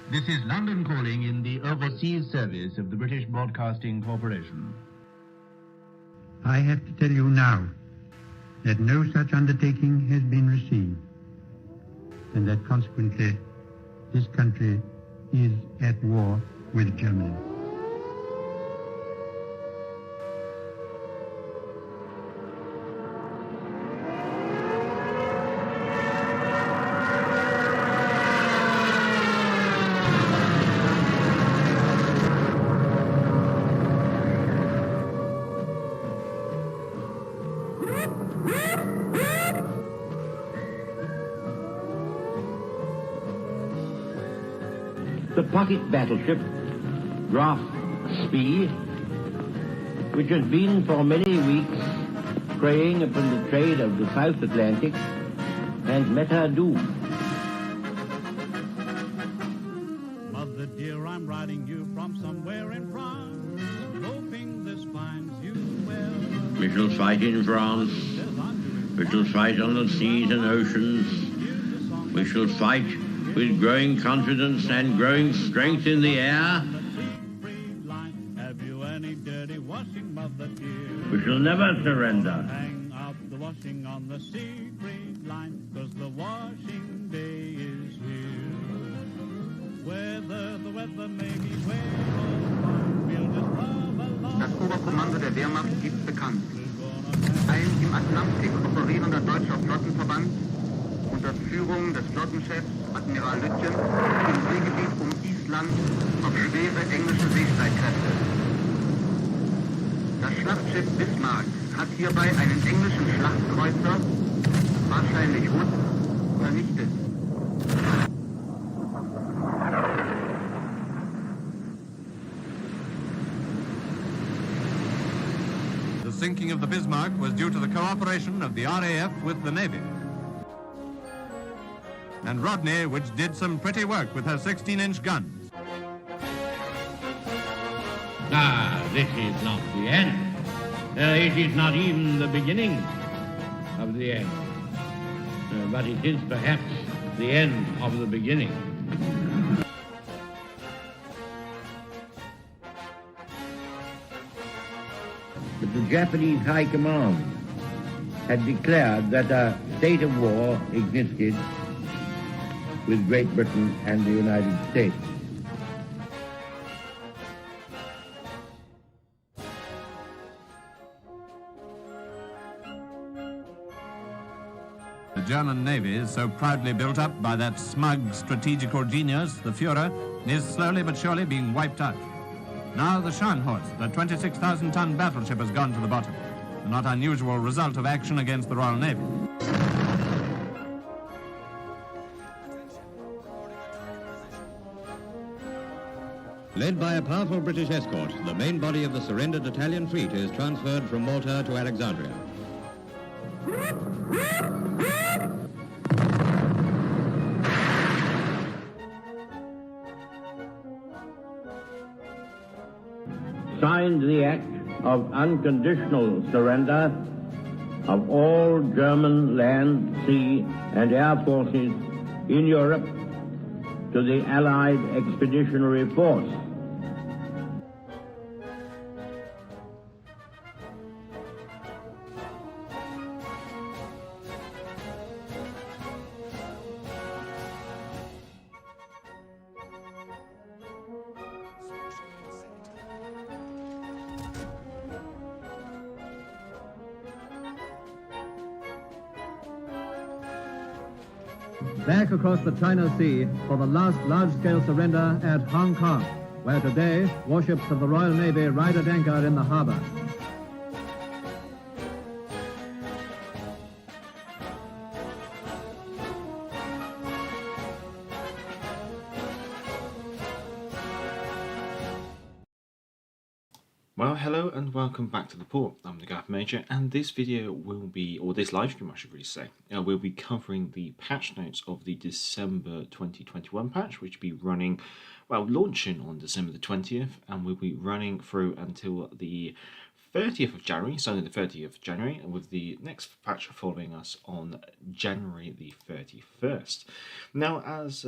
This is London calling in the overseas service of the British Broadcasting Corporation. I have to tell you now that no such undertaking has been received, and that consequently this country is at war with Germany. The pocket battleship, Graf Spee, which has been for many weeks preying upon the trade of the South Atlantic, has met her doom. Mother dear, I'm writing you from somewhere in France, hoping this finds you well. We shall fight in France. We shall fight on the seas and oceans. We shall fight with growing confidence and growing strength in the air. We shall never surrender. Hang up the washing on the Siegfried line, 'cause the washing day is here. Whether the weather may be where or fine, we'll just love along. Das Oberkommando der Wehrmacht gibt bekannt. Ein im Atlantik operierender deutscher Flottenverband unter Führung des Flottenchefs Admiral Lütjen im Seegebiet um Island auf schwere englische Seestreitkräfte. Das Schlachtschiff Bismarck hat hierbei einen englischen Schlachtkreuzer, wahrscheinlich Hood, vernichtet. The sinking of the Bismarck was due to the cooperation of the RAF with the Navy. And Rodney, which did some pretty work with her 16-inch guns. This is not the end. It is not even the beginning of the end. But it is perhaps the end of the beginning. But the Japanese High Command had declared that a state of war existed with Great Britain and the United States. The German Navy, so proudly built up by that smug strategical genius, the Führer, is slowly but surely being wiped out. Now the Scharnhorst, the 26,000-ton battleship, has gone to the bottom. A not unusual result of action against the Royal Navy. Led by a powerful British escort, the main body of the surrendered Italian fleet is transferred from Malta to Alexandria. Signed the act of unconditional surrender of all German land, sea, and air forces in Europe to the Allied Expeditionary Force. Back across the China Sea for the last large-scale surrender at Hong Kong, where today warships of the Royal Navy ride at anchor in the harbor. Well, hello and welcome back to the port. I'm the Gaff Major, and this video will be, or this live stream I should really say, will be covering the patch notes of the December 2021 patch, which will be running, well, launching on December the 20th, and will be running through until the 30th of January, Sunday the 30th of January, and with the next patch following us on January the 31st. Now, as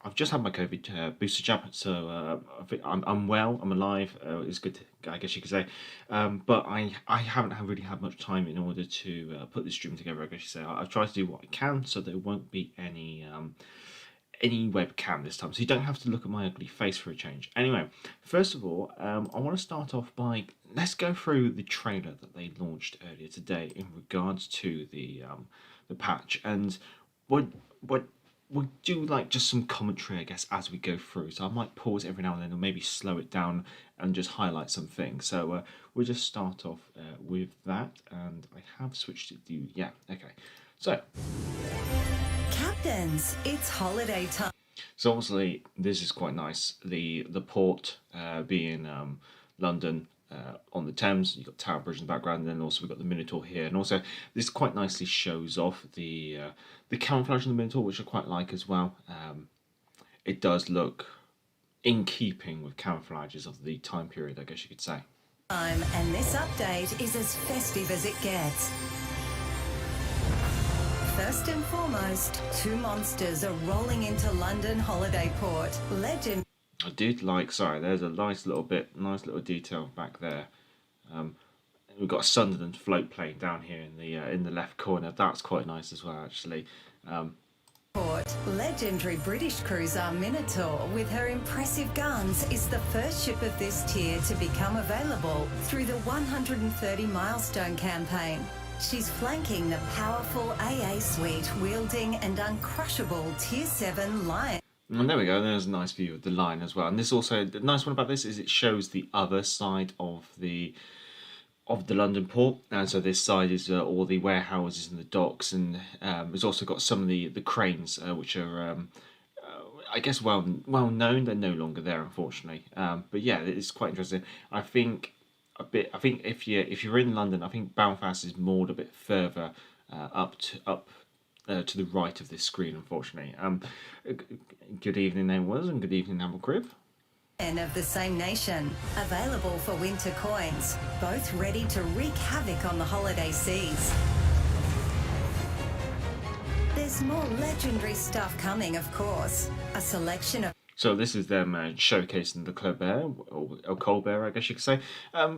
I've just had my COVID booster jab, so I think I'm well, I'm alive. It's good, I guess you could say. But I haven't really had much time in order to put this stream together. I guess you say I've tried to do what I can, so there won't be any webcam this time, so you don't have to look at my ugly face for a change. Anyway, first of all, I want to start off by let's go through the trailer that they launched earlier today in regards to the patch, and we'll do like just some commentary, I guess, as we go through. So I might pause every now and then, or maybe slow it down and just highlight some things. So we'll just start off with that, and I have switched it to okay. So. Captains, it's holiday time. So obviously this is quite nice. The port being London on the Thames. You've got Tower Bridge in the background, and then also we've got the Minotaur here. And also this quite nicely shows off the camouflage in the Minotaur, which I quite like as well. It does look in keeping with camouflages of the time period, I guess you could say. And this update is as festive as it gets. First and foremost, two monsters are rolling into London holiday port. Legend. I did like, sorry, there's a nice little detail back there. We've got a Sunderland float plane down here in the left corner. That's quite nice as well, actually. Port. Legendary British cruiser Minotaur, with her impressive guns, is the first ship of this tier to become available through the 130 milestone campaign. She's flanking the powerful AA suite, wielding and uncrushable Tier 7 Lion. And there we go, there's a nice view of the line as well. And this also, the nice one about this is it shows the other side of the London port. And so this side is all the warehouses and the docks, and it's also got some of the cranes, which are, I guess, well known. They're no longer there, unfortunately. But yeah, it's quite interesting. I think if you're in London, I think Belfast is moored a bit further up to the right of this screen, unfortunately. Good evening, Namewas, and good evening, Hamilcrib. Men of the same nation, available for winter coins, both ready to wreak havoc on the holiday seas. There's more legendary stuff coming, of course. A selection of... So this is them showcasing the Colbert, or Colbert, I guess you could say,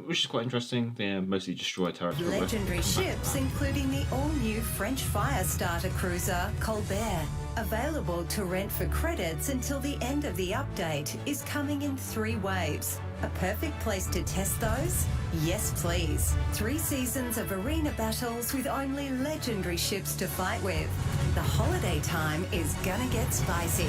which is quite interesting. They're mostly destroyer turrets. Legendary ships, including the all-new French fire-starter cruiser Colbert, available to rent for credits until the end of the update, is coming in 3 waves. A perfect place to test those? Yes, please. 3 seasons of arena battles with only legendary ships to fight with. The holiday time is gonna get spicy.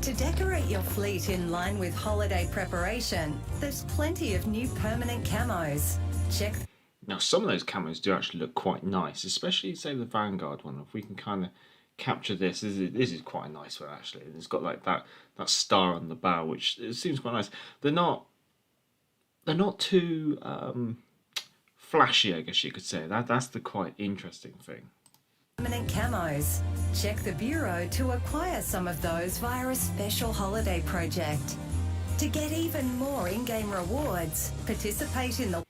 To decorate your fleet in line with holiday preparation, there's plenty of new permanent camos. Check. Now, some of those camos do actually look quite nice, especially, say, the Vanguard one. If we can kind of capture this is quite a nice one, actually. It's got like that star on the bow, which it seems quite nice. They're not too flashy, I guess you could say. That's the quite interesting thing. Permanent camos. Check the bureau to acquire some of those via a special holiday project. To get even more in-game rewards, participate in the...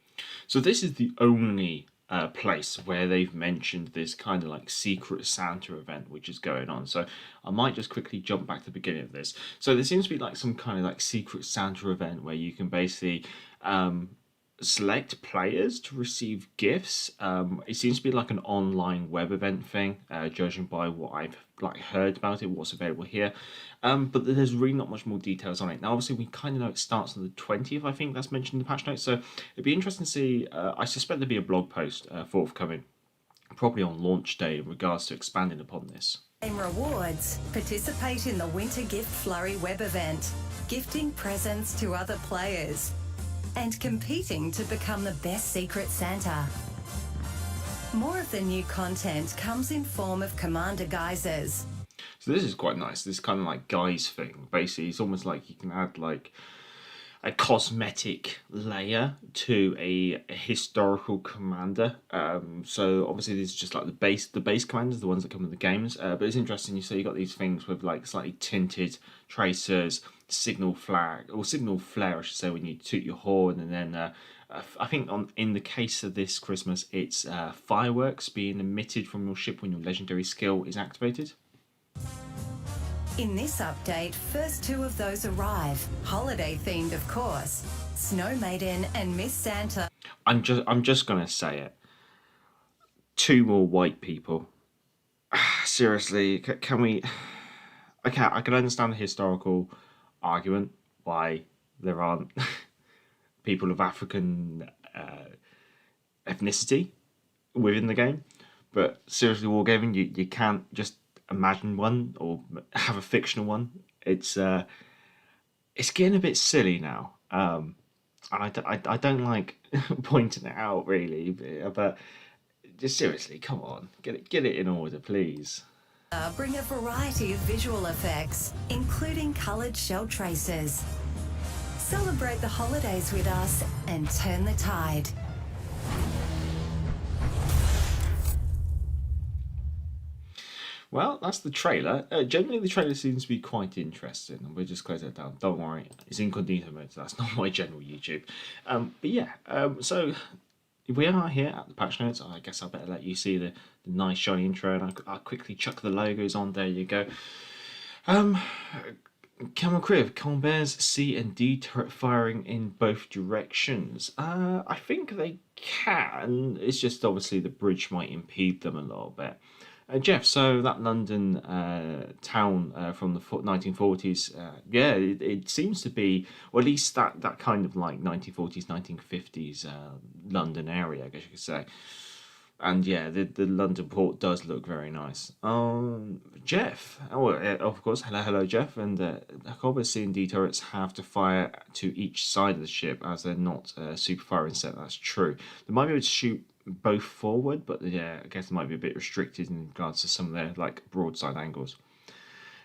So this is the only place where they've mentioned this kind of like Secret Santa event which is going on. So I might just quickly jump back to the beginning of this. So there seems to be like some kind of like Secret Santa event where you can basically select players to receive gifts. It seems to be like an online web event thing, judging by what I've heard about it, what's available here. But there's really not much more details on it. Now, obviously, we kind of know it starts on the 20th, I think that's mentioned in the patch notes. So it'd be interesting to see. I suspect there'd be a blog post forthcoming, probably on launch day, in regards to expanding upon this. Rewards. Participate in the Winter Gift Flurry web event, gifting presents to other players, and competing to become the best Secret Santa. More of the new content comes in form of Commander Guises. So this is quite nice, this kind of like guise thing. Basically, it's almost like you can add like a cosmetic layer to a historical commander. So obviously this is just like the base commanders, the ones that come in the games. But it's interesting, you see you got these things with like slightly tinted tracers, signal flag, or signal flare I should say, when you toot your horn, and then I think in the case of this Christmas it's fireworks being emitted from your ship when your legendary skill is activated. In this update, first two of those arrive. Holiday themed, of course. Snow Maiden and Miss Santa. I'm just gonna say it. 2 more white people. Seriously, can we? Okay, I can understand the historical argument why there aren't people of African ethnicity within the game, but seriously, Wargaming, you can't just imagine one or have a fictional one. It's getting a bit silly now, and I don't like pointing it out really, but just seriously, come on, get it in order, please. Bring a variety of visual effects, including coloured shell traces. Celebrate the holidays with us and turn the tide. Well, that's the trailer. Generally, the trailer seems to be quite interesting, and we'll just close that down. Don't worry, it's incognito mode, so that's not my general YouTube. But yeah, so we are here at the patch notes. I guess I better let you see the nice shiny intro, and I'll quickly chuck the logos on. There you go. Camel Crib, Colbert's C and D turret firing in both directions. I think they can. It's just obviously the bridge might impede them a little bit. Jeff, so that London town from the 1940s, yeah, it seems to be, or at least that kind of like 1940s, 1950s London area, I guess you could say. And yeah, the London port does look very nice. Jeff, of course, hello Jeff, and the Colbert C and D turrets have to fire to each side of the ship as they're not super firing set, that's true. They might be able to shoot both forward, but yeah, I guess it might be a bit restricted in regards to some of their like broadside angles.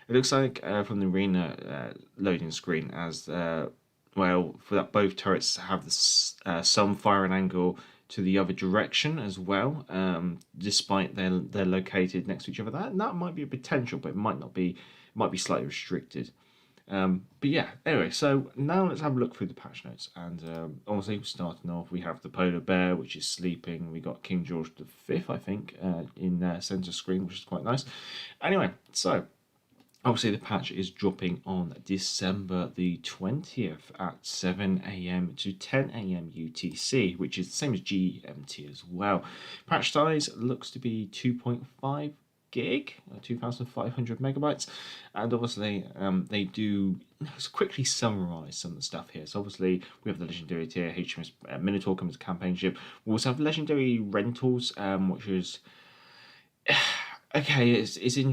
It looks like from the arena loading screen as well, for that both turrets have some firing angle to the other direction as well, despite they're located next to each other. That might be a potential, but it might not be. It might be slightly restricted. But yeah, anyway, so now let's have a look through the patch notes. And obviously, starting off, we have the polar bear, which is sleeping. We got King George V, I think, in centre screen, which is quite nice. Anyway, so obviously the patch is dropping on December the 20th at 7 AM to 10 AM UTC, which is the same as GMT as well. Patch size looks to be 2.5 gig, 2,500 megabytes, and obviously they do quickly summarize some of the stuff here. So obviously we have the legendary tier HMS Minotaur comes to campaign ship. We also have legendary rentals, which is okay.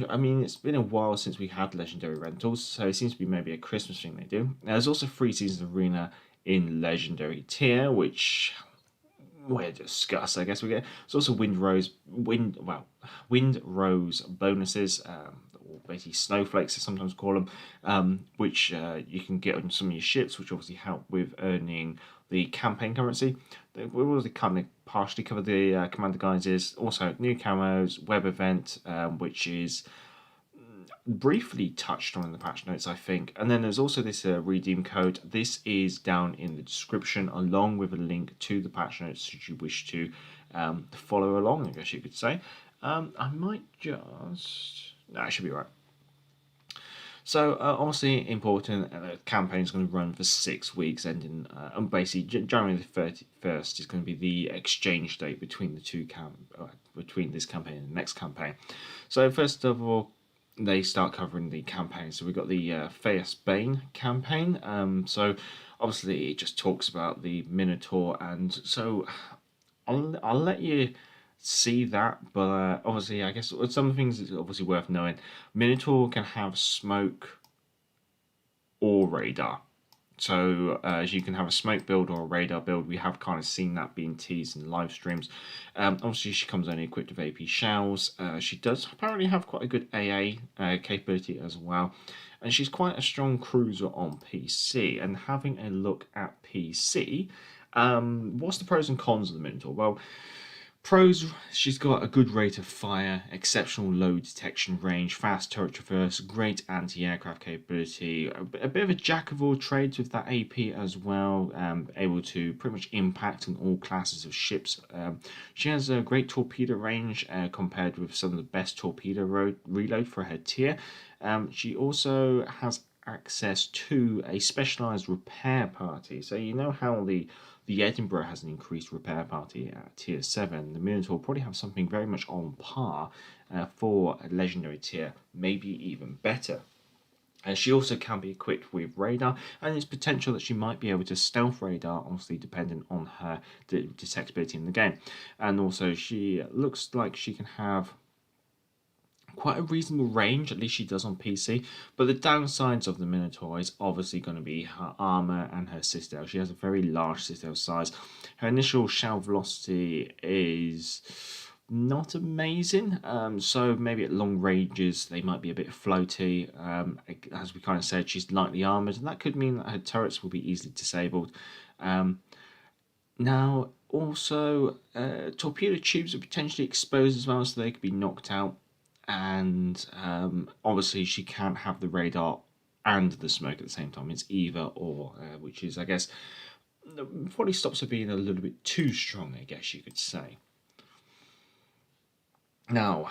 I mean, it's been a while since we had legendary rentals, so it seems to be maybe a Christmas thing they do. Now, there's also 3 seasons of arena in legendary tier, which we'll discuss, I guess. It's also wind rose bonuses, or basically snowflakes, as sometimes call them, which you can get on some of your ships, which obviously help with earning the campaign currency. We've already kind of partially covered the commander guises. Also, new camos, web event, which is briefly touched on in the patch notes, I think. And then there's also this redeem code. This is down in the description, along with a link to the patch notes should you wish to follow along, I guess you could say. I might just... No, I should be right. So, obviously important, the campaign is going to run for 6 weeks, ending and basically January the 31st is going to be the exchange date between the two between this campaign and the next campaign. So, first of all, they start covering the campaign. So we've got the Theseus Bane campaign. So obviously it just talks about the Minotaur, and so I'll let you see that. But obviously, I guess some of the things that's obviously worth knowing. Minotaur can have smoke or radar. So as you can have a smoke build or a radar build, we have kind of seen that being teased in live streams. Obviously, she comes only equipped with AP shells. She does apparently have quite a good AA capability as well. And she's quite a strong cruiser on PC. And having a look at PC, what's the pros and cons of the Minotaur? Well, Pros, she's got a good rate of fire, exceptional low detection range, fast turret traverse, great anti-aircraft capability, a bit of a jack of all trades with that AP as well, able to pretty much impact on all classes of ships. She has a great torpedo range compared with some of the best torpedo reload for her tier. She also has access to a specialized repair party. So you know how the Edinburgh has an increased repair party at tier 7. The Minotaur probably have something very much on par for a legendary tier, maybe even better. She also can be equipped with radar, and there's potential that she might be able to stealth radar, obviously dependent on her detectability in the game. And also she looks like she can have quite a reasonable range, at least she does on PC, but the downsides of the Minotaur is obviously going to be her armor and her citadel. She has a very large citadel size. Her initial shell velocity is not amazing, so maybe at long ranges they might be a bit floaty. As we kind of said, she's lightly armored, and that could mean that her turrets will be easily disabled. Now also torpedo tubes are potentially exposed as well, so they could be knocked out. And obviously she can't have the radar and the smoke at the same time. It's either or, which is, I guess, probably stops her being a little bit too strong, I guess you could say. Now,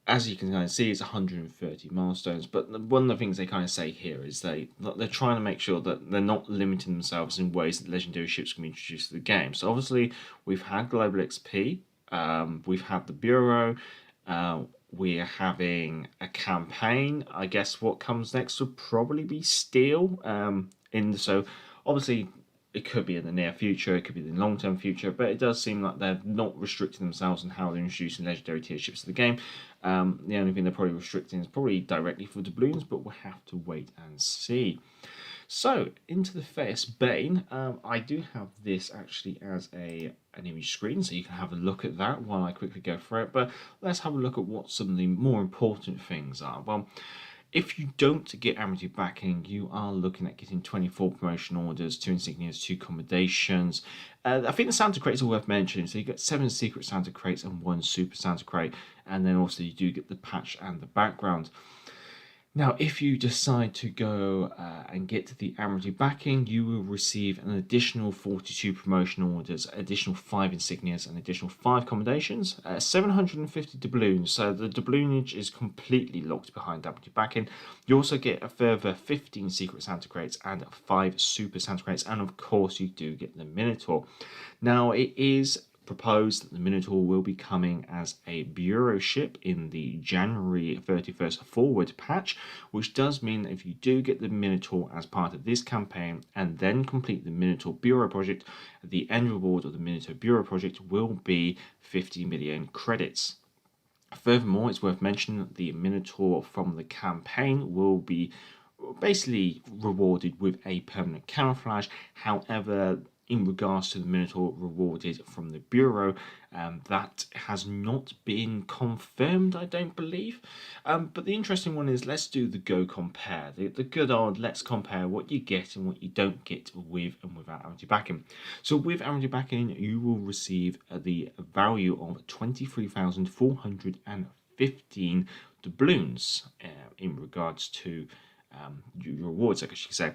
as you can kind of see, it's 130 milestones, but one of the things they kind of say here is they're trying to make sure that they're not limiting themselves in ways that legendary ships can be introduced to the game. So obviously we've had Global XP, we've had the Bureau, we're having a campaign. I guess what comes next would probably be Steel. So obviously it could be in the near future, it could be in the long-term future, but it does seem like they're not restricting themselves on how they're introducing legendary tier ships to the game. The only thing they're probably restricting is probably directly for doubloons, but we'll have to wait and see. So, into the Theseus Bane, I do have this actually as an image screen, so you can have a look at that while I quickly go through it, but let's have a look at what some of the more important things are. Well, if you don't get Amity backing, you are looking at getting 24 promotion orders, 2 insignias, 2 commendations. I think the Santa crates are worth mentioning, so you get 7 secret Santa crates and 1 super Santa crate, and then also you do get the patch and the background. Now, if you decide to go and get the Amity backing, you will receive an additional 42 promotion orders, additional 5 insignias, and additional 5 commendations, 750 doubloons. So the doubloonage is completely locked behind Amity backing. You also get a further 15 secret Santa crates and 5 super Santa crates, and of course you do get the Minotaur. Now, it is proposed that the Minotaur will be coming as a Bureau ship in the January 31st forward patch, which does mean that if you do get the Minotaur as part of this campaign and then complete the Minotaur Bureau project, the end reward of the Minotaur Bureau project will be 50 million credits. Furthermore, it's worth mentioning that the Minotaur from the campaign will be basically rewarded with a permanent camouflage. However, in regards to the Minotaur rewarded from the Bureau, that has not been confirmed, I don't believe. But the interesting one is, let's do the go compare. The good old let's compare what you get and what you don't get with and without Amity backing. So with Amity backing, you will receive the value of 23,415 doubloons in regards to your rewards, I guess you could say.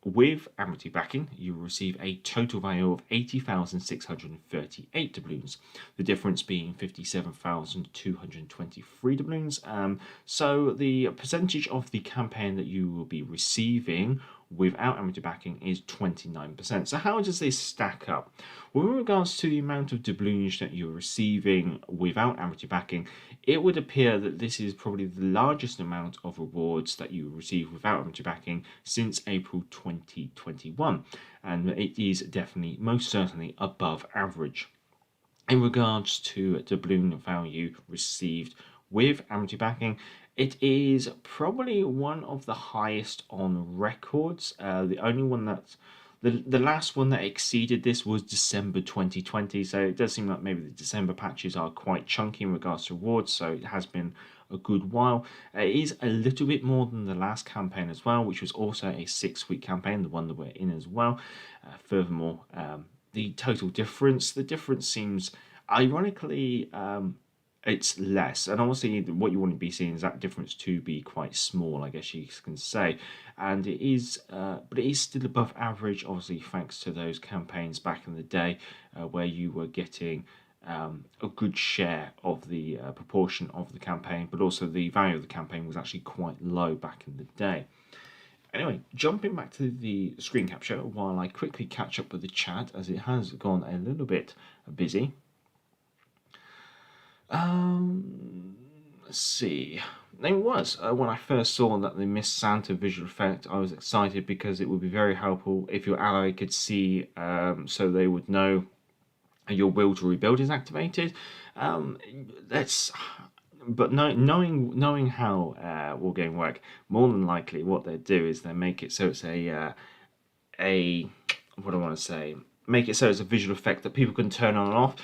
With Amity backing, you will receive a total value of 80,638 doubloons, the difference being 57,223 doubloons. So the percentage of the campaign that you will be receiving without Amity backing is 29%. So how does this stack up? Well, in regards to the amount of doubloons that you're receiving without Amity backing, it would appear that this is probably the largest amount of rewards that you receive without Amity backing since April 2021, and it is definitely, most certainly, above average. In regards to doubloon value received with Amity backing, it is probably one of the highest on records. The only one that's the last one that exceeded this was December 2020, so it does seem like maybe the December patches are quite chunky in regards to rewards, so it has been a good while. It is a little bit more than the last campaign as well, which was also a 6-week campaign, the one that we're in as well. Furthermore, the difference seems, Ironically, it's less, and obviously what you want to be seeing is that difference to be quite small, I guess you can say, and it is, but it is still above average, obviously thanks to those campaigns back in the day where you were getting a good share of the proportion of the campaign, but also the value of the campaign was actually quite low back in the day. Anyway, jumping back to the screen capture while I quickly catch up with the chat as it has gone a little bit busy. Let's see. It was when I first saw that the Miss Santa visual effect, I was excited because it would be very helpful if your ally could see, so they would know your will to rebuild is activated. But knowing how wargame work, more than likely what they do is they make it so it's a what do I want to say? Make it so it's a visual effect that people can turn on and off.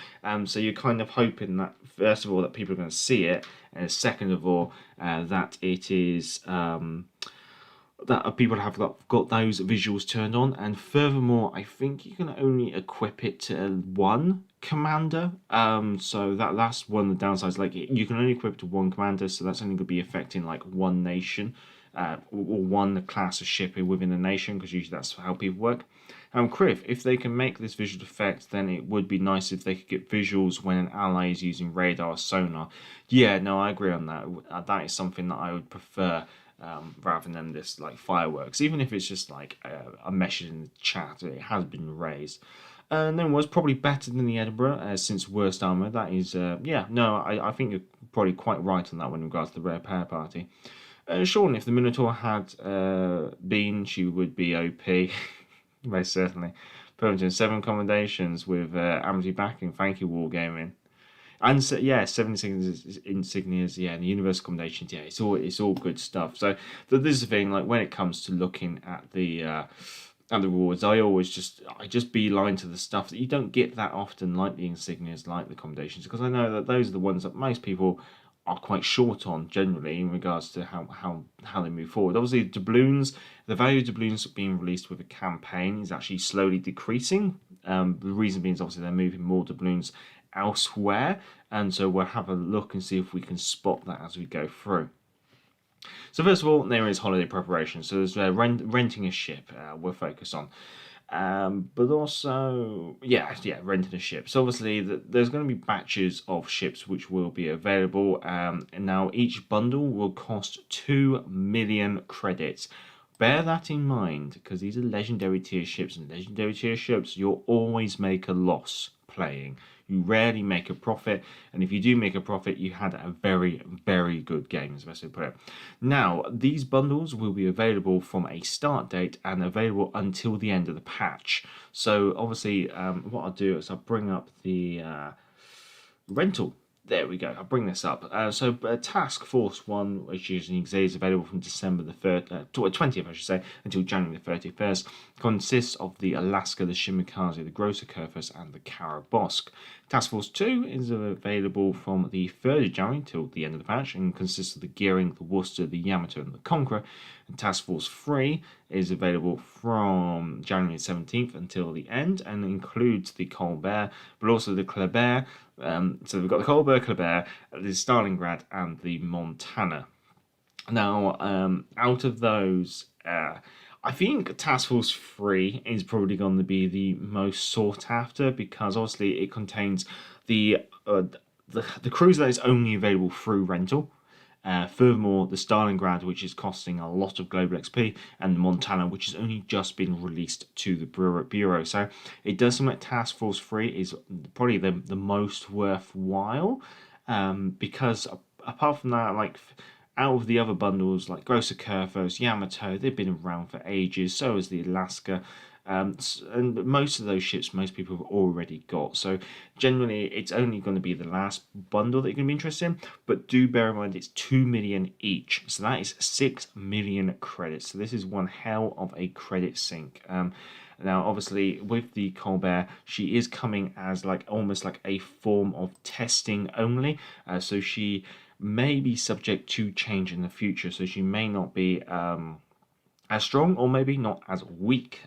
So you're kind of hoping that first of all that people are going to see it, and second of all that it is that people have got those visuals turned on. And furthermore, I think you can only equip it to one commander. So that's one of the downsides. Like you can only equip it to one commander, so that's only going to be affecting like one nation or one class of ship within a nation, because usually that's how people work. Criff, if they can make this visual effect, then it would be nice if they could get visuals when an ally is using radar or sonar. Yeah, no, I agree on that. That is something that I would prefer rather than this like fireworks. Even if it's just like a message in the chat, it has been raised. And then was probably better than the Edinburgh since worst armor. That is, yeah, no, I think you're probably quite right on that one in regards to the rare pair party. Sean, if the Minotaur had been, she would be OP. Most certainly. Permanent 7 commendations with Amity backing. Thank you, Wargaming. And so, yeah, 7 insignias, yeah, and the universal commendations, yeah, it's all good stuff. So this is the thing, like when it comes to looking at the rewards, I just beeline to the stuff that you don't get that often, like the insignias, like the commendations, because I know that those are the ones that most people are quite short on generally in regards to how they move forward. Obviously, doubloons, the value of doubloons being released with a campaign is actually slowly decreasing. The reason being is obviously they're moving more doubloons elsewhere, and so we'll have a look and see if we can spot that as we go through. So first of all, there is holiday preparation. So there's renting a ship we'll focus on. But also, yeah, renting a ship. So obviously, there's going to be batches of ships which will be available. And now each bundle will cost 2 million credits. Bear that in mind, because these are legendary tier ships, and legendary tier ships, you'll always make a loss playing. You rarely make a profit, and if you do make a profit, you had a very, very good game, as best way to put it. Now, these bundles will be available from a start date and available until the end of the patch. So, obviously, what I'll do is I'll bring up the rental. There we go. I'll bring this up. So Task Force 1, which is available from December the 20th, I should say, until January the 31st, consists of the Alaska, the Shimikaze, the Grosser Kurfürst, and the Karabosk. Task Force 2 is available from the 3rd of January till the end of the patch and consists of the Gearing, the Worcester, the Yamato, and the Conqueror. And Task Force 3 is available from January 17th until the end and includes the Colbert, but also the Kleber. So we've got the Colbert, Kleber, the Stalingrad, and the Montana. Now, out of those, I think Task Force 3 is probably going to be the most sought after, because obviously it contains the cruiser that is only available through rental. Furthermore, the Stalingrad, which is costing a lot of global XP, and the Montana, which has only just been released to the Bureau. So it does seem like Task Force 3 is probably the most worthwhile, because apart from that, like out of the other bundles, like Grosser Kurfürst, Yamato, they've been around for ages, so has the Alaska. And most of those ships, most people have already got. So generally, it's only going to be the last bundle that you're going to be interested in. But do bear in mind, it's 2 million each. So that is 6 million credits. So this is one hell of a credit sink. Now, obviously, with the Colbert, she is coming as almost like a form of testing only. So she may be subject to change in the future. So she may not be as strong or maybe not as weak,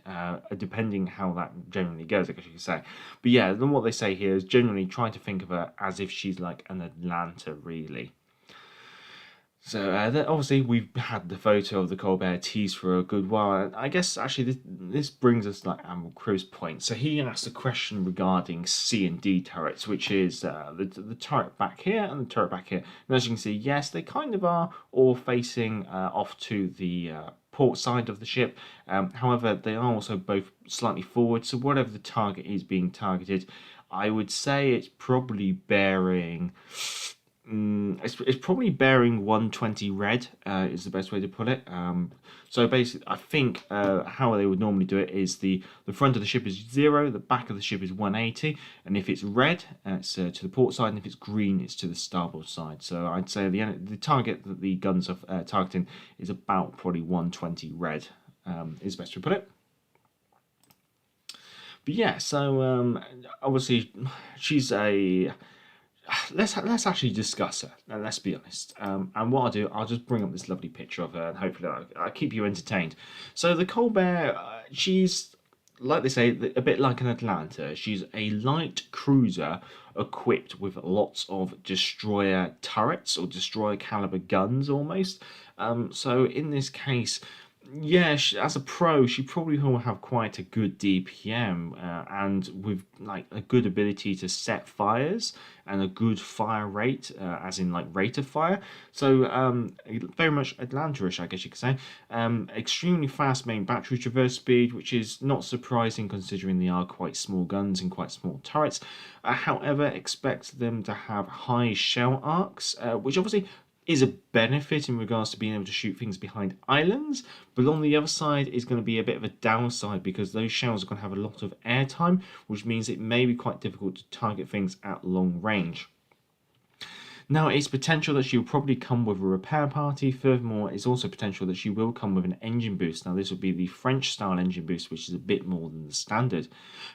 depending how that generally goes, I guess you could say. But yeah, then what they say here is generally trying to think of her as if she's like an Atlanta, really. So obviously we've had the photo of the Colbert teased for a good while, and I guess actually this brings us like Admiral Crew's point. So he asked a question regarding C and D turrets, which is the turret back here and the turret back here. And as you can see, yes, they kind of are all facing off to the port side of the ship. However, they are also both slightly forward, so whatever the target is being targeted, I would say it's probably bearing... it's probably bearing 120 red is the best way to put it. So basically, I think how they would normally do it is the front of the ship is 0, the back of the ship is 180, and if it's red, it's to the port side, and if it's green, it's to the starboard side. So I'd say the target that the guns are targeting is about probably 120 red, is the best way to put it. But yeah, so obviously she's a... Let's actually discuss her, and let's be honest. And what I'll do, I'll just bring up this lovely picture of her, and hopefully I'll keep you entertained. So the Colbert, she's, like they say, a bit like an Atlanta. She's a light cruiser equipped with lots of destroyer turrets, or destroyer caliber guns almost. So in this case... yeah, as a pro, she probably will have quite a good DPM and with like a good ability to set fires and a good fire rate, as in like rate of fire. So very much Atlanta-ish, I guess you could say. Extremely fast main battery traverse speed, which is not surprising considering they are quite small guns and quite small turrets. However, expect them to have high shell arcs, which obviously is a benefit in regards to being able to shoot things behind islands, but on the other side is going to be a bit of a downside because those shells are going to have a lot of airtime, which means it may be quite difficult to target things at long range. Now, it's potential that she will probably come with a repair party. Furthermore, it's also potential that she will come with an engine boost. Now, this will be the French-style engine boost, which is a bit more than the standard.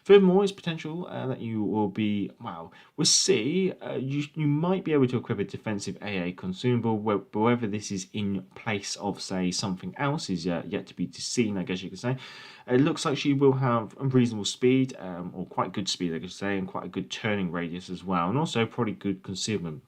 Furthermore, it's potential that you will be, well, we'll see. You might be able to equip a defensive AA consumable, but whether this is in place of, say, something else is yet to be seen, I guess you could say. It looks like she will have a reasonable speed, or quite good speed, I could say, and quite a good turning radius as well, and also probably good concealment,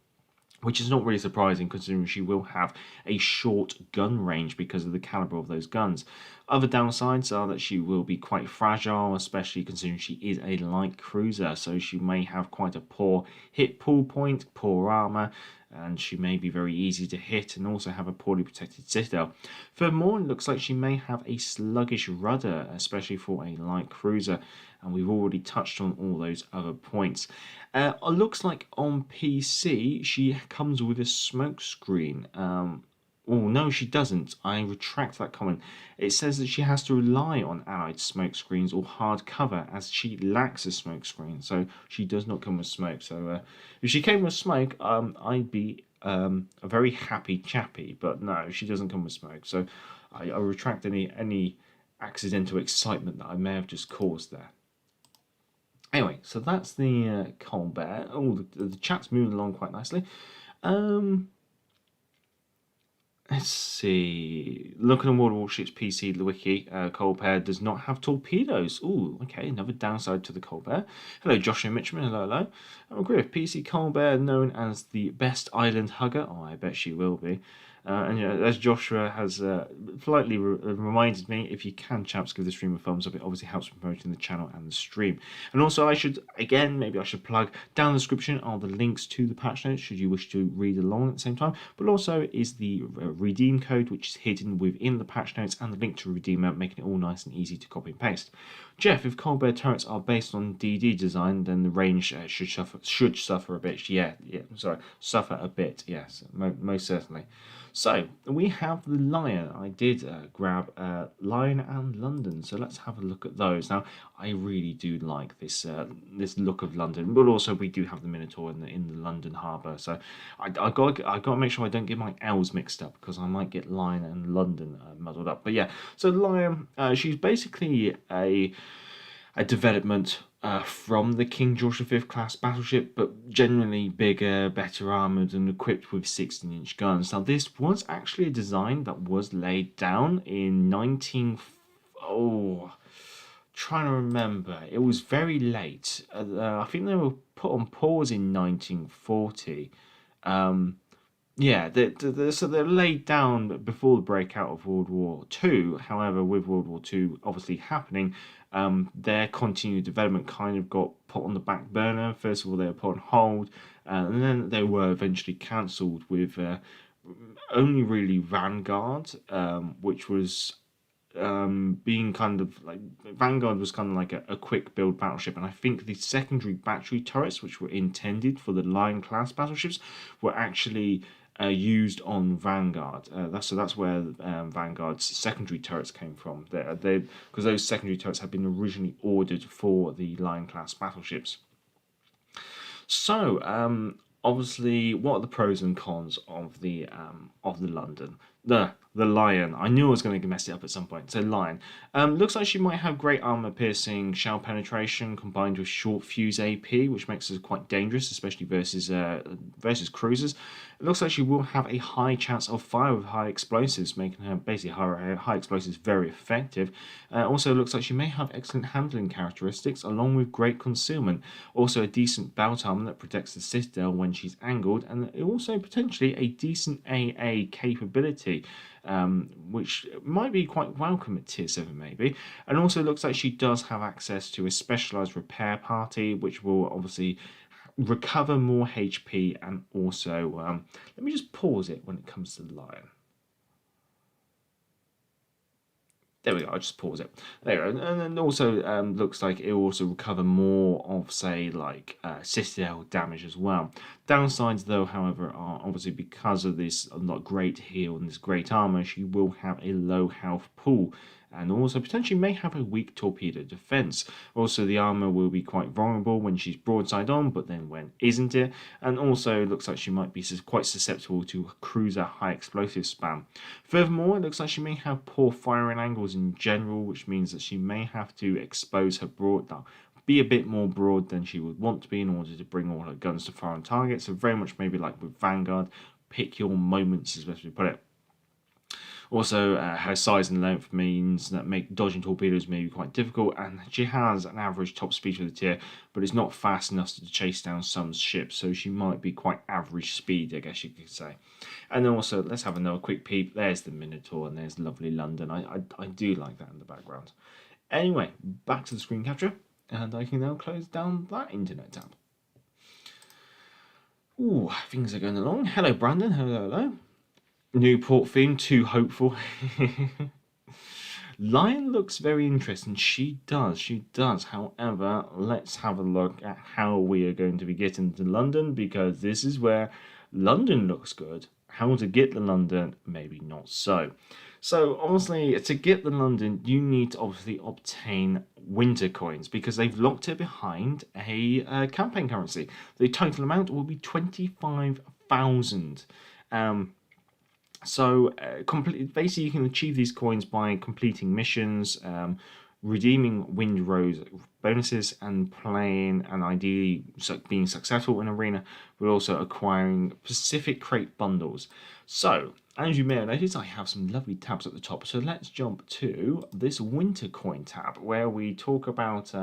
which is not really surprising considering she will have a short gun range because of the caliber of those guns. Other downsides are that she will be quite fragile, especially considering she is a light cruiser, so she may have quite a poor hit pull point, poor armor, and she may be very easy to hit and also have a poorly protected citadel. Furthermore, it looks like she may have a sluggish rudder, especially for a light cruiser, and we've already touched on all those other points. It looks like on PC she comes with a smoke screen. Oh no, she doesn't. I retract that comment. It says that she has to rely on allied smoke screens or hard cover as she lacks a smoke screen, so she does not come with smoke. So if she came with smoke, I'd be a very happy chappy, but no, she doesn't come with smoke. So I retract any accidental excitement that I may have just caused there. Anyway, so that's the Colbert. Oh, the chat's moving along quite nicely. Let's see. Looking on World Warships PC, the wiki, Colbert does not have torpedoes. Ooh, okay, another downside to the Colbert. Hello, Joshua Mitchman. Hello, hello. I agree with PC Colbert, known as the best island hugger. Oh, I bet she will be. And as Joshua has politely reminded me, if you can, chaps, give the stream a thumbs up. It obviously helps promoting the channel and the stream. And also, I should plug down the description are the links to the patch notes should you wish to read along at the same time. But also is the redeem code, which is hidden within the patch notes, and the link to Redeemer, making it all nice and easy to copy and paste. Jeff, if Colbert turrets are based on DD design, then the range should suffer a bit. Suffer a bit. Yes, most certainly. So we have the Lion. I did grab Lion and London, so let's have a look at those. Now, I really do like this this look of London, but also we do have the Minotaur in the London harbour. So I got to make sure I don't get my L's mixed up because I might get Lion and London muddled up. But yeah, so Lion, she's basically a development from the King George V class battleship, but generally bigger, better armoured and equipped with 16-inch guns. Now this was actually a design that was laid down in trying to remember. It was very late. I think they were put on pause in 1940. So they're laid down before the breakout of World War II. However, with World War II obviously happening, their continued development kind of got put on the back burner. First of all, they were put on hold, and then they were eventually cancelled with only really Vanguard, which was being kind of like Vanguard was kind of like a quick build battleship, and I think the secondary battery turrets, which were intended for the Lion class battleships, were actually used on Vanguard. That's where Vanguard's secondary turrets came from. Because those secondary turrets had been originally ordered for the Lion class battleships. So obviously, what are the pros and cons of the London? The Lion. I knew I was going to mess it up at some point. So Lion. Looks like she might have great armor-piercing shell penetration combined with short fuse AP, which makes her quite dangerous, especially versus cruisers. It looks like she will have a high chance of fire with high explosives, making her basically high explosives very effective. Also looks like she may have excellent handling characteristics along with great concealment. Also a decent belt armor that protects the citadel when she's angled, and also potentially a decent AA capability, which might be quite welcome at tier 7 maybe. And also looks like she does have access to a specialized repair party, which will obviously recover more HP, and also let me just pause it when it comes to the Lion. There we go, I'll just pause it. There we go. And then also looks like it will also recover more of, say, like citadel damage as well. Downsides, though, however, are obviously because of this not great heal and this great armor, she will have a low health pool, and also potentially may have a weak torpedo defense. Also, the armor will be quite vulnerable when she's broadside on, but then when isn't it? And also looks like she might be quite susceptible to cruiser high explosive spam. Furthermore, it looks like she may have poor firing angles in general, which means that she may have to expose her be a bit more broad than she would want to be in order to bring all her guns to fire on target. So very much maybe like with Vanguard, pick your moments, as best we put it. Also, her size and length means that dodging torpedoes may be quite difficult, and she has an average top speed for the tier, but it's not fast enough to chase down some ships, so she might be quite average speed, I guess you could say. And then also, let's have another quick peep. There's the Minotaur, and there's lovely London. I do like that in the background. Anyway, back to the screen capture, and I can now close down that internet tab. Ooh, things are going along. Hello, Brandon. Hello. New port theme, too hopeful. Lion looks very interesting. She does. However, let's have a look at how we are going to be getting to London, because this is where London looks good. How to get to London, maybe not so. So, honestly, to get to London, you need to obviously obtain winter coins, because they've locked it behind a campaign currency. The total amount will be 25,000. So basically you can achieve these coins by completing missions, redeeming wind rose bonuses, and playing and ideally being successful in arena, but also acquiring Pacific Crate bundles. So as you may have noticed, I have some lovely tabs at the top. So let's jump to this winter coin tab, where we talk about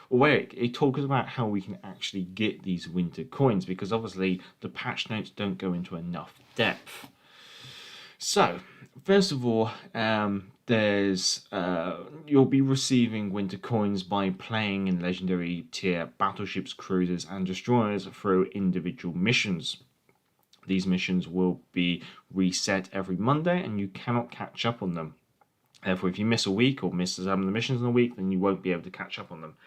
where it talks about how we can actually get these winter coins, because obviously the patch notes don't go into enough depth. So, first of all, you'll be receiving winter coins by playing in legendary tier battleships, cruisers, and destroyers through individual missions. These missions will be reset every Monday, and you cannot catch up on them. Therefore, if you miss a week or miss some of the missions in a week, then you won't be able to catch up on them.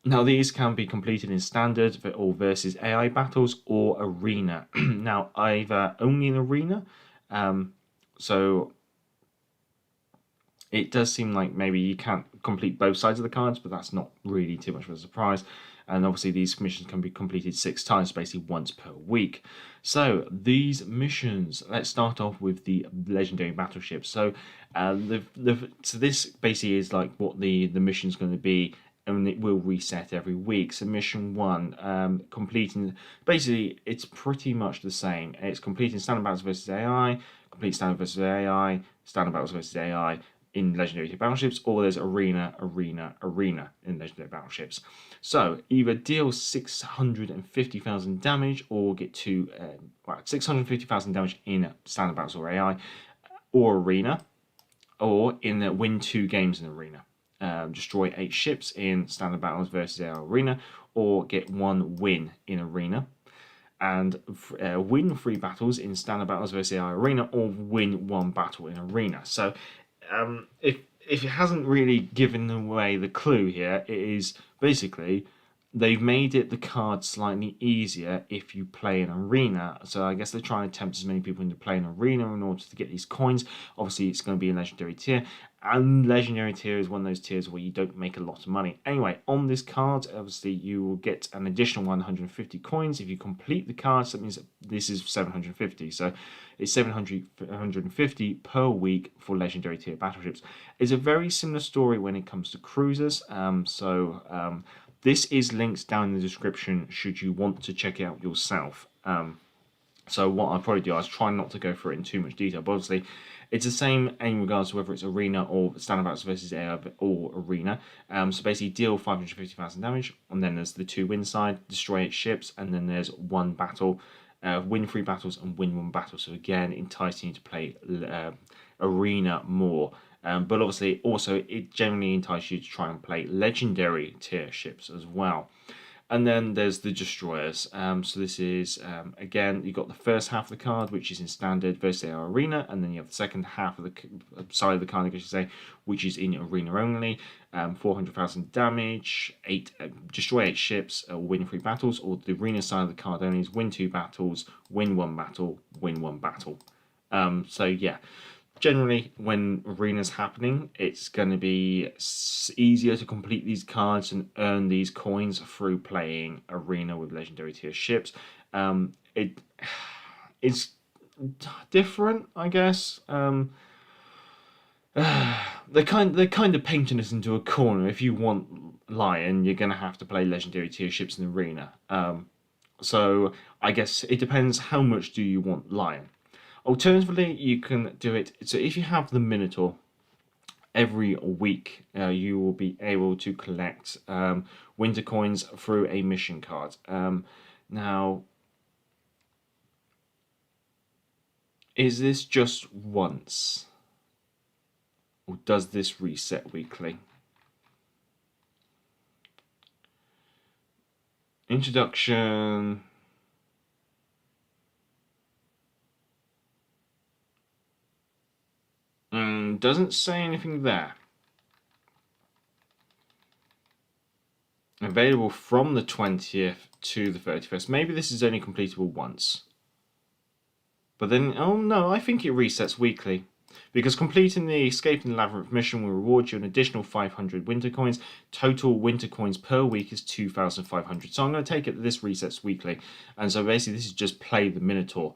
Now, these can be completed in standard or versus AI battles or arena. Now, either only in arena. So it does seem like maybe you can't complete both sides of the cards, but that's not really too much of a surprise. And obviously these missions can be completed 6 times, basically once per week. So these missions, let's start off with the legendary battleship. So so this basically is like what the mission's going to be and it will reset every week. So mission 1, completing, basically it's pretty much the same. It's completing standard battles versus AI, complete standard versus AI, standard battles versus AI in legendary tier battleships, or there's arena in legendary battleships. So either deal 650,000 damage or get to 650,000 damage in standard battles or AI, or arena, or win 2 games in arena. Destroy 8 ships in standard battles versus AI arena, or get 1 win in arena, and win 3 battles in standard battles versus AI arena, or win 1 battle in arena. So if it hasn't really given away the clue here, it is basically they've made the card slightly easier if you play an arena. So I guess they're trying to tempt as many people into playing an arena in order to get these coins. Obviously, it's going to be a legendary tier, and legendary tier is one of those tiers where you don't make a lot of money. Anyway, on this card, obviously, you will get an additional 150 coins if you complete the card. So that means this is 750. So it's 750 per week for legendary tier battleships. It's a very similar story when it comes to cruisers. This is linked down in the description should you want to check it out yourself. So what I'll probably do is try not to go through it in too much detail, but obviously it's the same in regards to whether it's arena or standard battles versus AI or arena. So basically deal 550,000 damage, and then there's the 2 win side, destroy 8 ships, and then there's 1 battle, win 3 battles and win 1 battle. So again, enticing you to play arena more. But obviously, also, it generally entices you to try and play legendary tier ships as well. And then there's the destroyers. So this is, again, you've got the first half of the card, which is in standard versus AR arena, and then you have the second half of the side of the card, I guess you say, which is in arena only. 400,000 damage, destroy 8 ships, win 3 battles, or the arena side of the card only is win 2 battles, win 1 battle, win 1 battle. So yeah. Generally, when arena's happening, it's going to be easier to complete these cards and earn these coins through playing arena with legendary tier ships. It's different, I guess. They're kind of painting us into a corner. If you want Lion, you're going to have to play legendary tier ships in arena. So I guess it depends how much do you want Lion. Alternatively, you can do it. So if you have the Minotaur, every week you will be able to collect winter coins through a mission card. Now, is this just once? Or does this reset weekly? Introduction. Doesn't say anything there. Available from the 20th to the 31st. Maybe this is only completable once. But then, oh no, I think it resets weekly. Because completing the Escaping the Labyrinth mission will reward you an additional 500 winter coins. Total winter coins per week is 2,500. So I'm going to take it that this resets weekly. And so basically this is just play the Minotaur.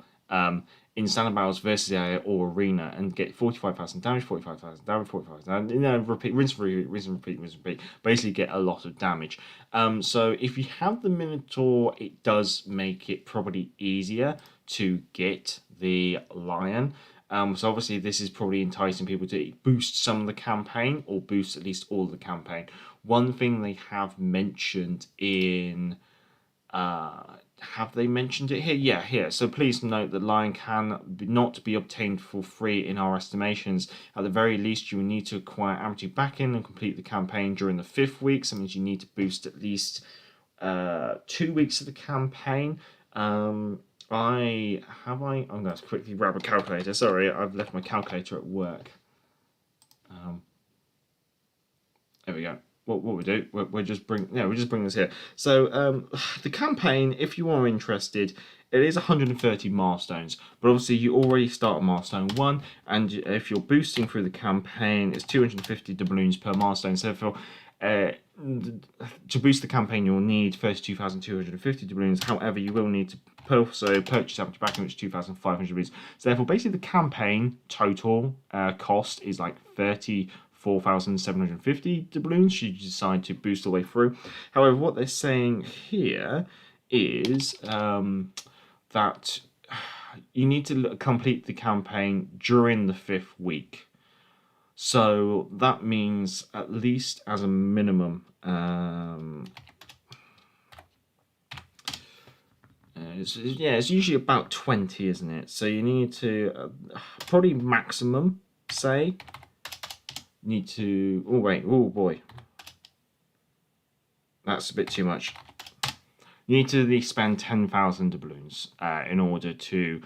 In standard battles versus AI or arena and get 45,000 damage, 45,000 damage, 45,000 damage, repeat, rinse and repeat. Basically get a lot of damage. So if you have the Minotaur, it does make it probably easier to get the Lion. So obviously this is probably enticing people to boost some of the campaign or boost at least all of the campaign. One thing they have mentioned in... have they mentioned it here? Yeah, here. So please note that Lion can not be obtained for free in our estimations. At the very least, you will need to acquire amateur backing and complete the campaign during the 5th week. So that means you need to boost at least 2 weeks of the campaign. I'm going to quickly grab a calculator. Sorry, I've left my calculator at work. There we go. What we do, we'll just bring this here. So the campaign, if you are interested, it is 130 milestones, but obviously you already start at milestone 1, and if you're boosting through the campaign, it's 250 doubloons per milestone. So for to boost the campaign, you'll need 32,250 doubloons. However, you will need to also purchase amateur backing, which is 2,500 doubloons. So therefore, basically the campaign total cost is like 30 4,750 doubloons should you decide to boost the way through. However, what they're saying here is that you need to complete the campaign during the 5th week. So that means, at least as a minimum, it's usually about 20, isn't it? So you need to, probably maximum, say, need to, oh wait, oh boy, that's a bit too much. You need to at least spend 10,000 doubloons in order to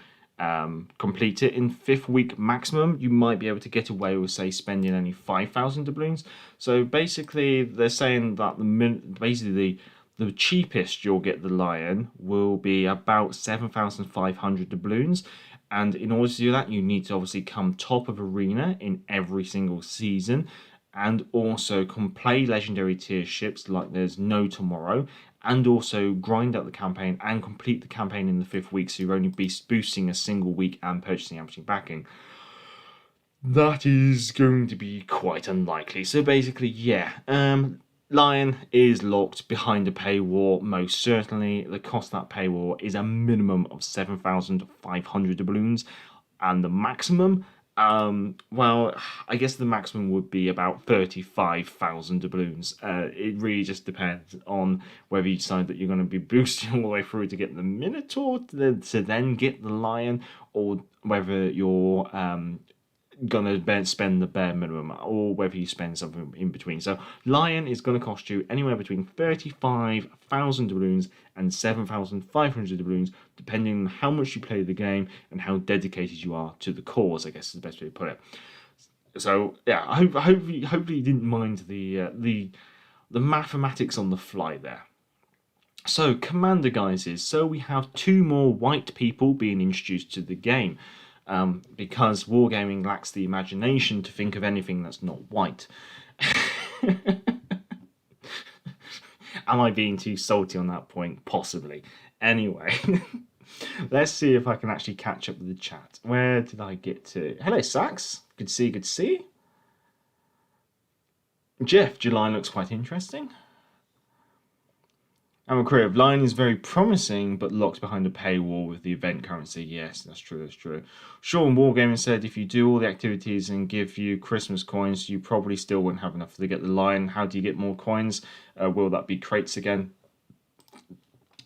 complete it. In 5th week maximum, you might be able to get away with, say, spending only 5,000 doubloons. So basically, they're saying that the cheapest you'll get the lion will be about 7,500 doubloons. And in order to do that, you need to obviously come top of arena in every single season, and also play legendary tier ships like there's no tomorrow, and also grind out the campaign and complete the campaign in the 5th week, so you're only boosting a single week and purchasing ambushing backing. That is going to be quite unlikely. So basically, yeah, Lion is locked behind a paywall, most certainly. The cost of that paywall is a minimum of 7,500 doubloons, and the maximum, well, I guess the maximum would be about 35,000 doubloons. It really just depends on whether you decide that you're going to be boosting all the way through to get the Minotaur to then get the Lion, or whether you're gonna spend the bare minimum, or whether you spend something in between. So Lion is going to cost you anywhere between 35,000 doubloons and 7,500 doubloons, depending on how much you play the game and how dedicated you are to the cause, I guess is the best way to put it. So yeah, hopefully you didn't mind the mathematics on the fly there. So commander guises. So we have 2 more white people being introduced to the game. Because wargaming lacks the imagination to think of anything that's not white. Am I being too salty on that point? Possibly. Anyway, let's see if I can actually catch up with the chat. Where did I get to? Hello, Sax. Good to see you, good to see you. Jeff, July looks quite interesting. Our career of Lion is very promising, but locked behind a paywall with the event currency. Yes, that's true, that's true. Sean Wargaming said, if you do all the activities and give you Christmas coins, you probably still won't have enough to get the Lion. How do you get more coins? Will that be crates again?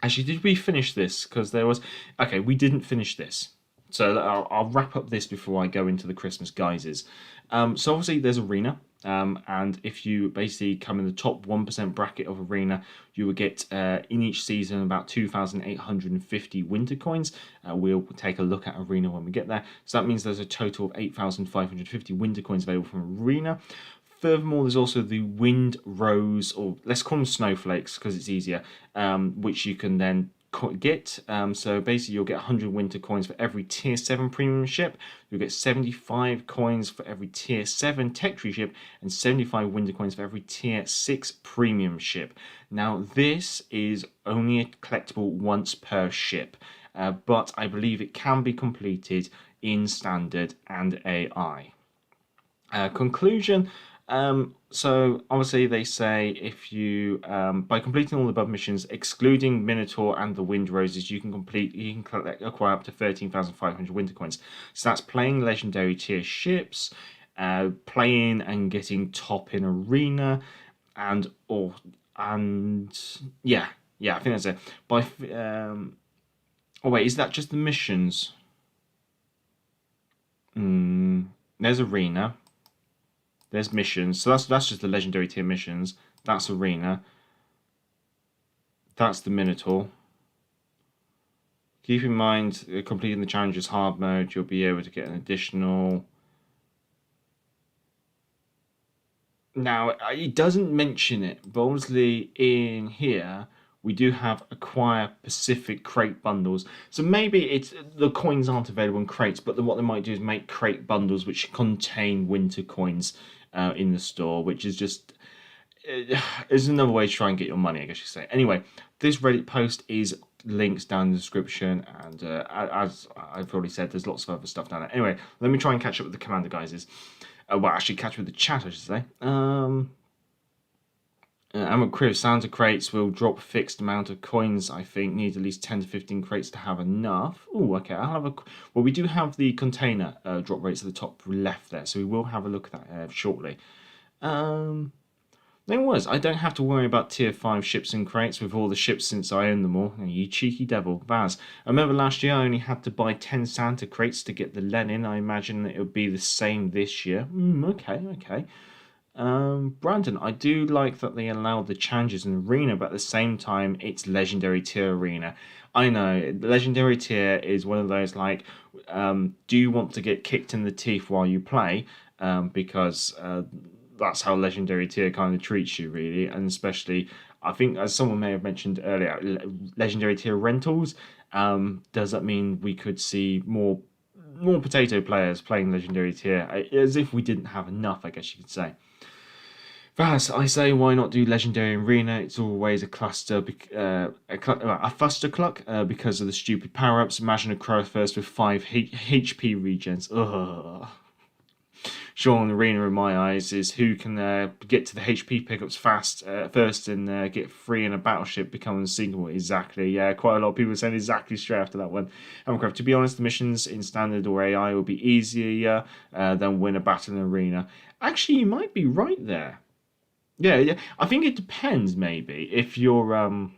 Actually, did we finish this? Because there was... Okay, we didn't finish this. So I'll wrap up this before I go into the Christmas guises. So obviously there's Arena. And if you basically come in the top 1% bracket of Arena, you will get in each season about 2,850 winter coins. We'll take a look at Arena when we get there. So that means there's a total of 8,550 winter coins available from Arena. Furthermore, there's also the Wind Rose, or let's call them snowflakes because it's easier, which you can then get. So basically you'll get 100 winter coins for every tier 7 premium ship. You'll get 75 coins for every tier 7 tech tree ship, and 75 winter coins for every tier 6 premium ship. Now this is only collectible once per ship, but I believe it can be completed in standard and AI. Conclusion. So obviously they say if you by completing all the above missions, excluding Minotaur and the Wind Roses, you can acquire up to 13,500 winter coins. So that's playing legendary tier ships, playing and getting top in Arena, and yeah, I think that's it. Oh wait, is that just the missions? There's Arena. There's missions. So that's just the legendary tier missions. That's Arena. That's the Minotaur. Keep in mind, completing the challenges hard mode, you'll be able to get an additional... Now, it doesn't mention it, but obviously in here, we do have acquire Pacific crate bundles. So maybe the coins aren't available in crates, but what they might do is make crate bundles which contain winter coins in the store, which is just is another way to try and get your money, I guess you say. Anyway, this Reddit post is links down in the description, and as I've already said, there's lots of other stuff down there. Anyway, let me try and catch up with the commander guises. well, actually catch with the chat, I should say. Ammo Crew, Santa crates will drop a fixed amount of coins, I think. Need at least 10 to 15 crates to have enough. Oh, okay. I'll have a... Well, we do have the container drop rates at the top left there, so we will have a look at that shortly. Thing was, I don't have to worry about tier 5 ships and crates with all the ships since I own them all. You cheeky devil. Vaz, I remember last year I only had to buy 10 Santa crates to get the Lenin. I imagine it would be the same this year. Okay. Brandon, I do like that they allowed the challenges in arena, but at the same time, it's legendary tier arena. I know, legendary tier is one of those like, do you want to get kicked in the teeth while you play? Because that's how legendary tier kind of treats you, really, and especially, I think, as someone may have mentioned earlier, legendary tier rentals. Does that mean we could see more potato players playing legendary tier, as if we didn't have enough, I guess you could say. Vaz, I say, why not do legendary arena? It's always a cluster, a fustercluck because of the stupid power-ups. Imagine a crow first with 5 HP regens. Ugh. Sean, arena in my eyes is who can get to the HP pickups first and get free in a battleship, become unsinkable. Exactly, yeah, quite a lot of people saying exactly straight after that one. Hammercraft, to be honest, the missions in standard or AI will be easier than win a battle in arena. Actually, you might be right there. Yeah, I think it depends, maybe. If you're in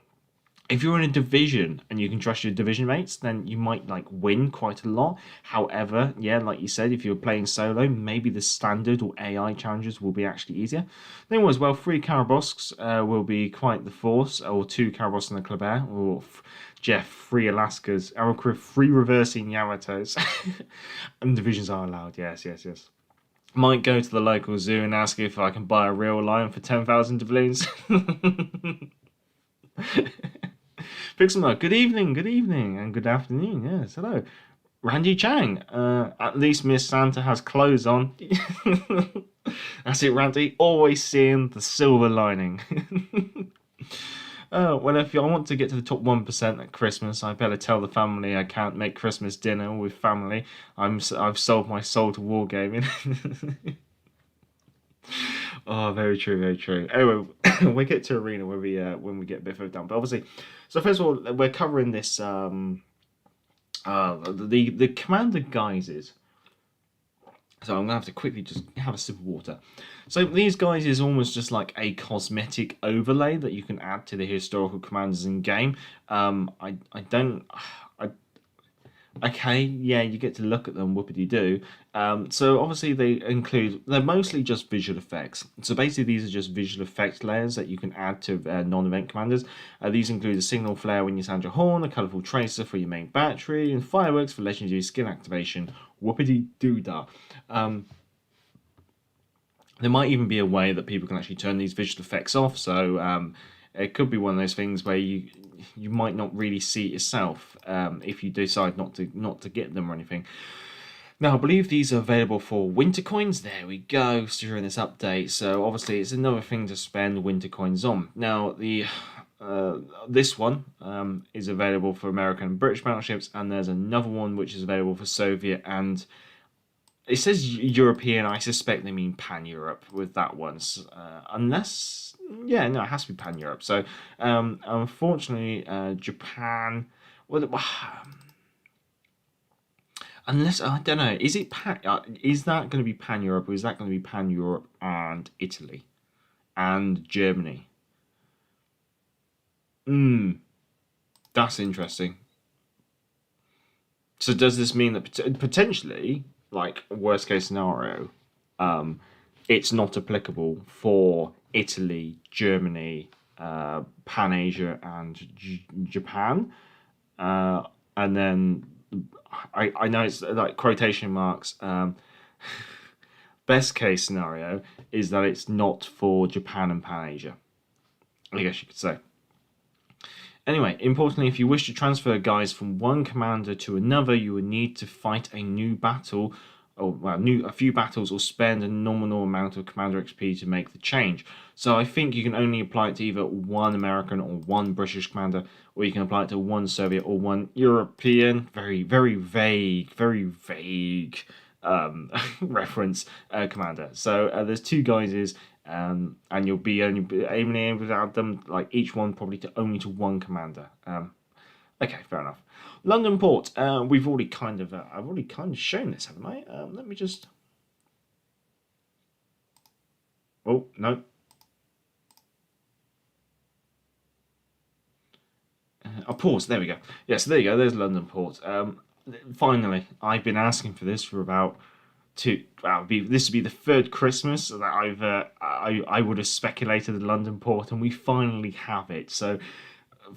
a division and you can trust your division mates, then you might like win quite a lot. However, yeah, like you said, if you're playing solo, maybe the standard or AI challenges will be actually easier. Then as well, 3 Karabosks will be quite the force, or 2 Karabosks and a Kleber, or Jeff, 3 Alaskas, Arrow 3 reversing Yamatos. And divisions are allowed, yes. Might go to the local zoo and ask if I can buy a real lion for 10,000 doubloons. Pixelmug, good evening, and good afternoon. Yes, hello. Randy Chang, at least Miss Santa has clothes on. That's it, Randy. Always seeing the silver lining. Well, if I want to get to the top 1% at Christmas, I better tell the family I can't make Christmas dinner with family. I've sold my soul to wargaming. Oh, very true. Anyway, we'll get to arena when we get a bit further down. But obviously, so first of all, we're covering this the commander guises. So I'm gonna have to quickly just have a sip of water. So these guys is almost just like a cosmetic overlay that you can add to the historical commanders in game. Okay, yeah, you get to look at them, whoopity-doo. So obviously they're mostly just visual effects. So basically these are just visual effect layers that you can add to non-event commanders. These include a signal flare when you sound your horn, a colourful tracer for your main battery, and fireworks for legendary skin activation. Whoopity-doo-dah. There might even be a way that people can actually turn these visual effects off, so it could be one of those things where you might not really see it yourself if you decide not to get them or anything. Now, I believe these are available for winter coins. There we go, during this update. So obviously it's another thing to spend winter coins on. Now, this one is available for American and British battleships, and there's another one which is available for Soviet and... It says European. I suspect they mean Pan-Europe with that one. Unless... Yeah, no, it has to be Pan-Europe. So, unfortunately, Japan... Well, unless... I don't know. Is that going to be Pan-Europe, or is that going to be Pan-Europe and Italy? And Germany? That's interesting. So does this mean that potentially... like worst case scenario, it's not applicable for Italy, Germany, Pan Asia, and Japan, and then I know it's like quotation marks. Best case scenario is that it's not for Japan and Pan Asia, I guess you could say. Anyway, importantly, if you wish to transfer guys from one commander to another, you would need to fight a new battle, or a few battles, or spend a nominal amount of commander XP to make the change. So I think you can only apply it to either one American or one British commander, or you can apply it to one Soviet or one European. Very, very vague, very vague. reference commander. So there's 2 guises, and you'll be only aiming able to add them, like each one probably only to 1 commander. Okay, fair enough. London Port. We've already I've already kind of shown this, haven't I? Let me just. Oh no. I'll pause. There we go. Yes, there you go. There's London Port. Finally, I've been asking for this for about this would be the 3rd Christmas that I would have speculated the London Port, and we finally have it. So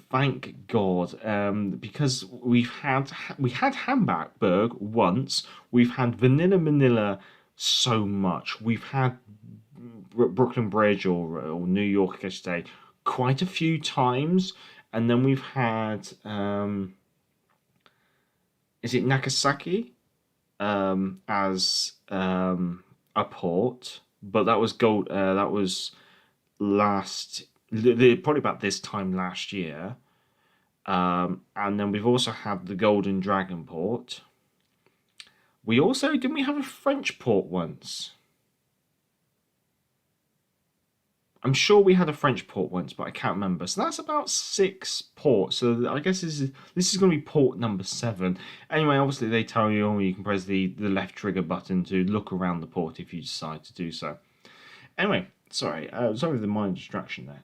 thank God, because we had Hamburg once. We've had Vanilla Manila so much. We've had Brooklyn Bridge or New York, I should say, quite a few times. And then we've had, is it Nagasaki as a port? But that was gold. That was probably about this time last year. And then we've also had the Golden Dragon port. Didn't we have a French port once? I'm sure we had a French port once, but I can't remember. So that's about 6 ports. So I guess this is going to be port number 7. Anyway, obviously they tell you you can press the left trigger button to look around the port if you decide to do so. Anyway, sorry for the minor distraction there.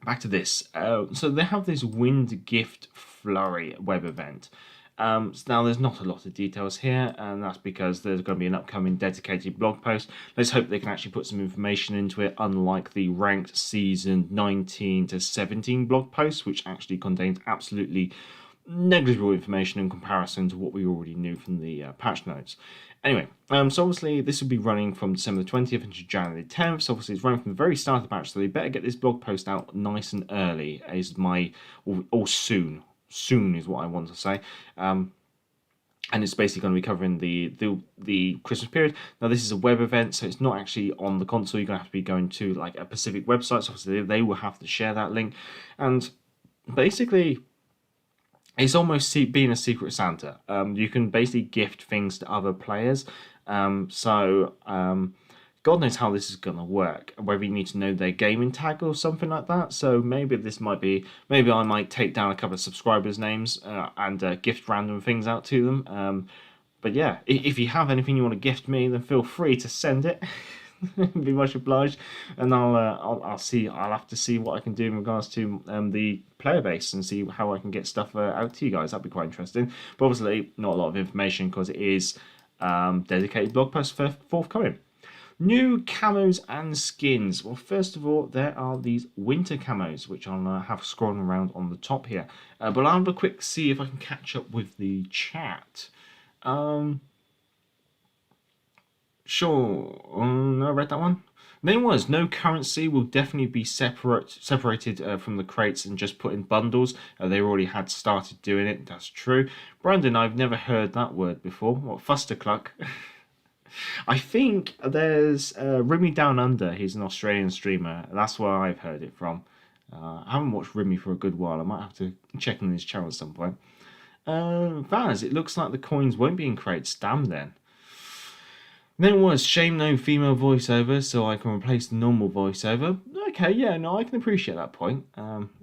Back to this. So they have this Wind Gift Flurry web event. So now there's not a lot of details here, and that's because there's going to be an upcoming dedicated blog post. Let's hope they can actually put some information into it, unlike the ranked season 19 to 17 blog post, which actually contained absolutely negligible information in comparison to what we already knew from the patch notes. Anyway, so obviously this will be running from December the 20th into January the 10th. So obviously it's running from the very start of the patch, so they better get this blog post out nice and early, or soon. Soon is what I want to say. And it's basically going to be covering the Christmas period. Now this is a web event, so it's not actually on the console. You're going to have to be going to like a Pacific website, so obviously they will have to share that link. And basically it's almost being a Secret Santa. You can basically gift things to other players. God knows how this is going to work, whether you need to know their gaming tag or something like that. So maybe I might take down a couple of subscribers' names and gift random things out to them. But yeah, if you have anything you want to gift me, then feel free to send it. Be much obliged, and I'll have to see what I can do in regards to the player base and see how I can get stuff out to you guys. That'd be quite interesting. But obviously, not a lot of information because it is dedicated blog post for forthcoming. New camos and skins. Well, first of all, there are these winter camos, which I'll have scrolling around on the top here. But I'll have a quick see if I can catch up with the chat. Sure. No, I read that one. Name was no currency will definitely be separated from the crates and just put in bundles. They already had started doing it. That's true. Brandon, I've never heard that word before. What, fustercluck? I think there's Rimmy Down Under. He's an Australian streamer. That's where I've heard it from. I haven't watched Rimmy for a good while. I might have to check on his channel at some point. Vaz, it looks like the coins won't be in crates. Damn then. Then it was shame no female voiceover, so I can replace the normal voiceover. Okay, yeah, no, I can appreciate that point.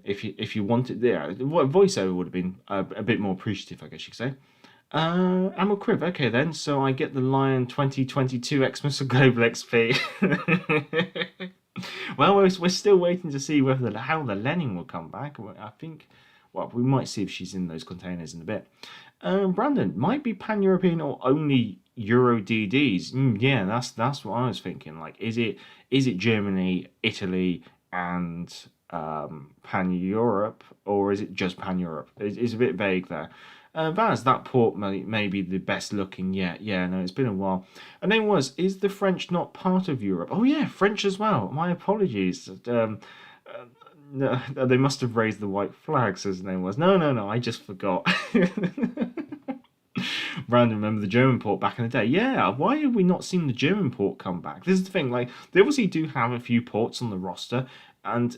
If you wanted, yeah, voiceover would have been a bit more appreciative, I guess you could say. Amel Criv, okay then, so I get the Lion 2022 Xmas of Global XP. Well, we're still waiting to see how the Lenin will come back. I think, well, we might see if she's in those containers in a bit. Brandon, might be pan-European or only Euro DDs. Yeah, that's what I was thinking. Like, is it Germany, Italy, and pan-Europe, or is it just pan-Europe? It's a bit vague there. Vaz, that port may be the best looking yet. Yeah, no, it's been a while. And then is the French not part of Europe? Oh yeah, French as well. My apologies. No, they must have raised the white flag, says the name was. No, I just forgot. Brandon, remember the German port back in the day? Yeah, why have we not seen the German port come back? This is the thing, like, they obviously do have a few ports on the roster, and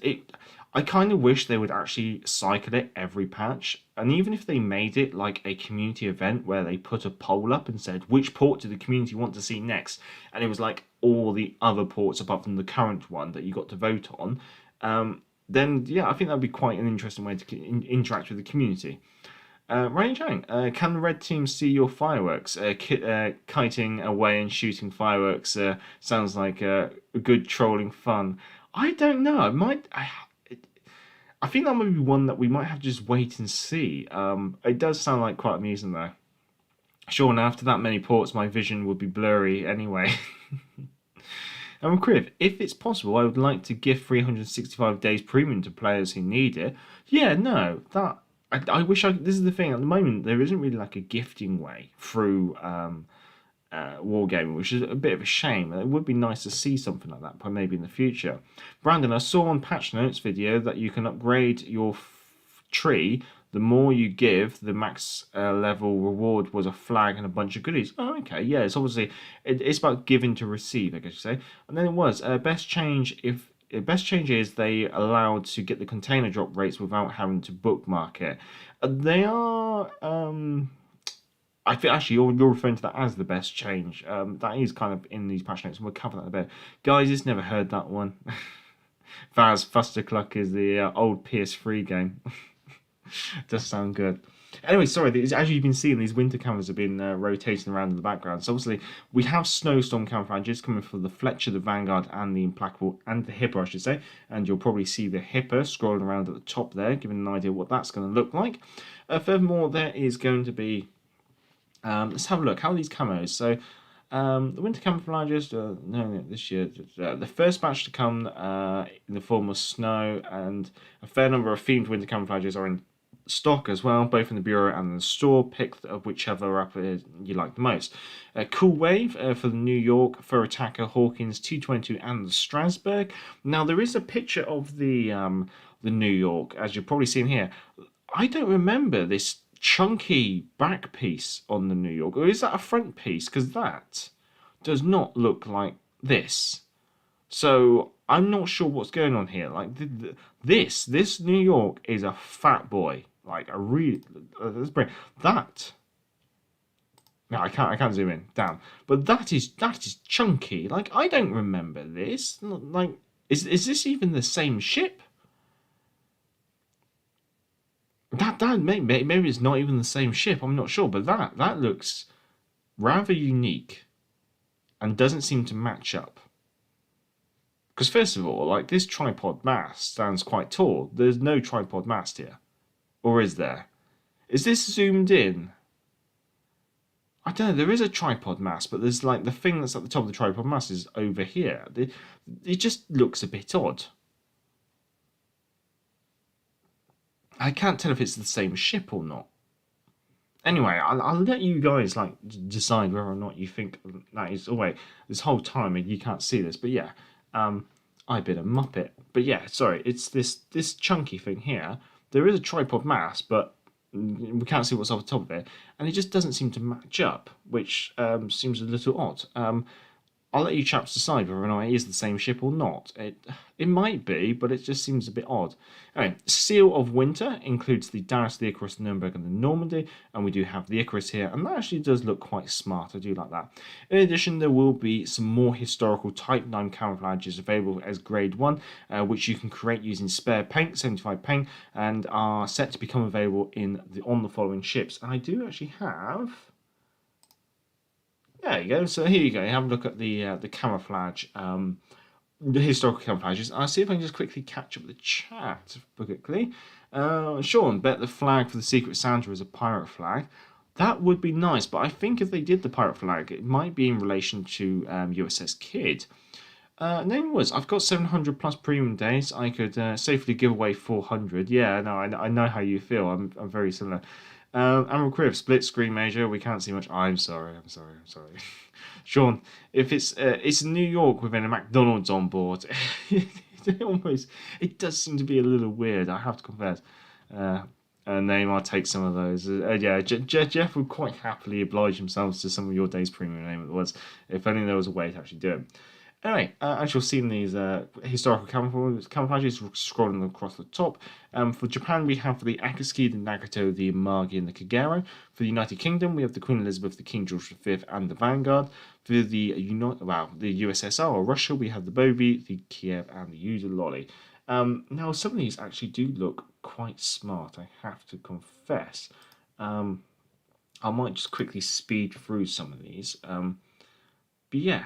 I kind of wish they would actually cycle it every patch, and even if they made it like a community event where they put a poll up and said which port do the community want to see next, and it was like all the other ports apart from the current one that you got to vote on, then yeah, I think that would be quite an interesting way to interact with the community. Rainy Chang, can the red team see your fireworks? Kiting away and shooting fireworks sounds like good trolling fun. I don't know. It might. I think that might be one that we might have to just wait and see. It does sound like quite amusing though. Sure, and after that many ports, my vision would be blurry anyway. And Criv, if it's possible, I would like to give 365 days premium to players who need it. Yeah, no, that I wish I. This is the thing. At the moment, there isn't really like a gifting way through Wargaming, which is a bit of a shame. It would be nice to see something like that, maybe in the future. Brandon, I saw on Patch Notes video that you can upgrade your tree. The more you give, the max level reward was a flag and a bunch of goodies. Oh, okay, yeah. It's obviously it's about giving to receive, I guess you say. And then it was best change is they allowed to get the container drop rates without having to bookmark it. They are. I think actually you're referring to that as the best change. That is kind of in these patch notes, and we'll cover that in a bit. Guys, just never heard that one. Vaz Fustercluck is the old PS3 game. Does sound good. Anyway, sorry, as you've been seeing, these winter cameras have been rotating around in the background. So obviously, we have snowstorm camouflages coming for the Fletcher, the Vanguard, and the Implacable, and the Hipper, I should say. And you'll probably see the Hipper scrolling around at the top there, giving an idea what that's going to look like. Furthermore, there is going to be... let's have a look. How are these camos? So, the winter camouflages, no, this year, the first batch to come in the form of snow, and a fair number of themed winter camouflages are in stock as well, both in the bureau and in the store. Pick whichever up you like the most. Cool Wave for the New York, Fur Attacker, Hawkins, T22, and the Strasbourg. Now there is a picture of the New York, as you're probably seeing here. I don't remember this chunky back piece on the New York, or is that a front piece? Because that does not look like this. So I'm not sure what's going on here. Like this New York is a fat boy. Like a really that. No, I can't zoom in. Damn. But that is chunky. Like I don't remember this. Like is this even the same ship? That maybe it's not even the same ship. I'm not sure, but that looks rather unique and doesn't seem to match up. Because first of all, like this tripod mast stands quite tall. There's no tripod mast here. Or is there? Is this zoomed in? I don't know, there is a tripod mast, but there's like the thing that's at the top of the tripod mast is over here. It just looks a bit odd. I can't tell if it's the same ship or not. Anyway, I'll let you guys like decide whether or not you think that is... Oh wait, this whole time you can't see this, but yeah. I've been a muppet. But yeah, sorry, it's this chunky thing here. There is a tripod mast, but we can't see what's on the top of it. And it just doesn't seem to match up, which seems a little odd. I'll let you chaps decide whether or not it is the same ship or not. It might be, but it just seems a bit odd. Anyway, Seal of Winter includes the Dallas, the Icarus, the Nuremberg, and the Normandy, and we do have the Icarus here, and that actually does look quite smart. I do like that. In addition, there will be some more historical Type 9 camouflages available as Grade 1, which you can create using spare paint, 75 paint, and are set to become available on the following ships. And I do actually have... There you go. So here you go. Have a look at the camouflage, the historical camouflages. I'll see if I can just quickly catch up the chat quickly. Sean, bet the flag for the Secret Santa is a pirate flag. That would be nice, but I think if they did the pirate flag, it might be in relation to USS Kidd. Name was, I've got 700 plus premium days. I could safely give away 400. Yeah, no, I know how you feel. I'm very similar. Admiral Criv, split screen major. We can't see much. I'm sorry. Sean, if it's New York with a McDonald's on board, it does seem to be a little weird. I have to confess. Neymar takes some of those. Yeah, Jeff would quite happily oblige himself to some of your day's premium name. It was, if only there was a way to actually do it. Anyway, as you'll see in these historical camouflages scrolling across the top, for Japan we have the Akatsuki, the Nagato, the Imagi, and the Kagero. For the United Kingdom we have the Queen Elizabeth, the King George V, and the Vanguard. For the USSR or Russia we have the Bogey, the Kiev, and the Udaloli. Now some of these actually do look quite smart, I have to confess. I might just quickly speed through some of these. But yeah,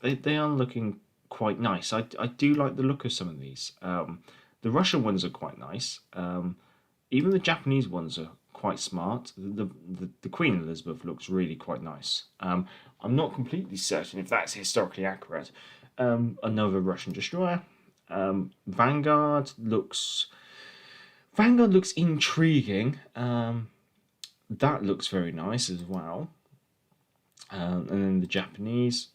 they are looking quite nice. I do like the look of some of these. The Russian ones are quite nice. Even the Japanese ones are quite smart. The Queen Elizabeth looks really quite nice. I'm not completely certain if that's historically accurate. Another Russian destroyer. Vanguard looks intriguing. That looks very nice as well. And then the Japanese,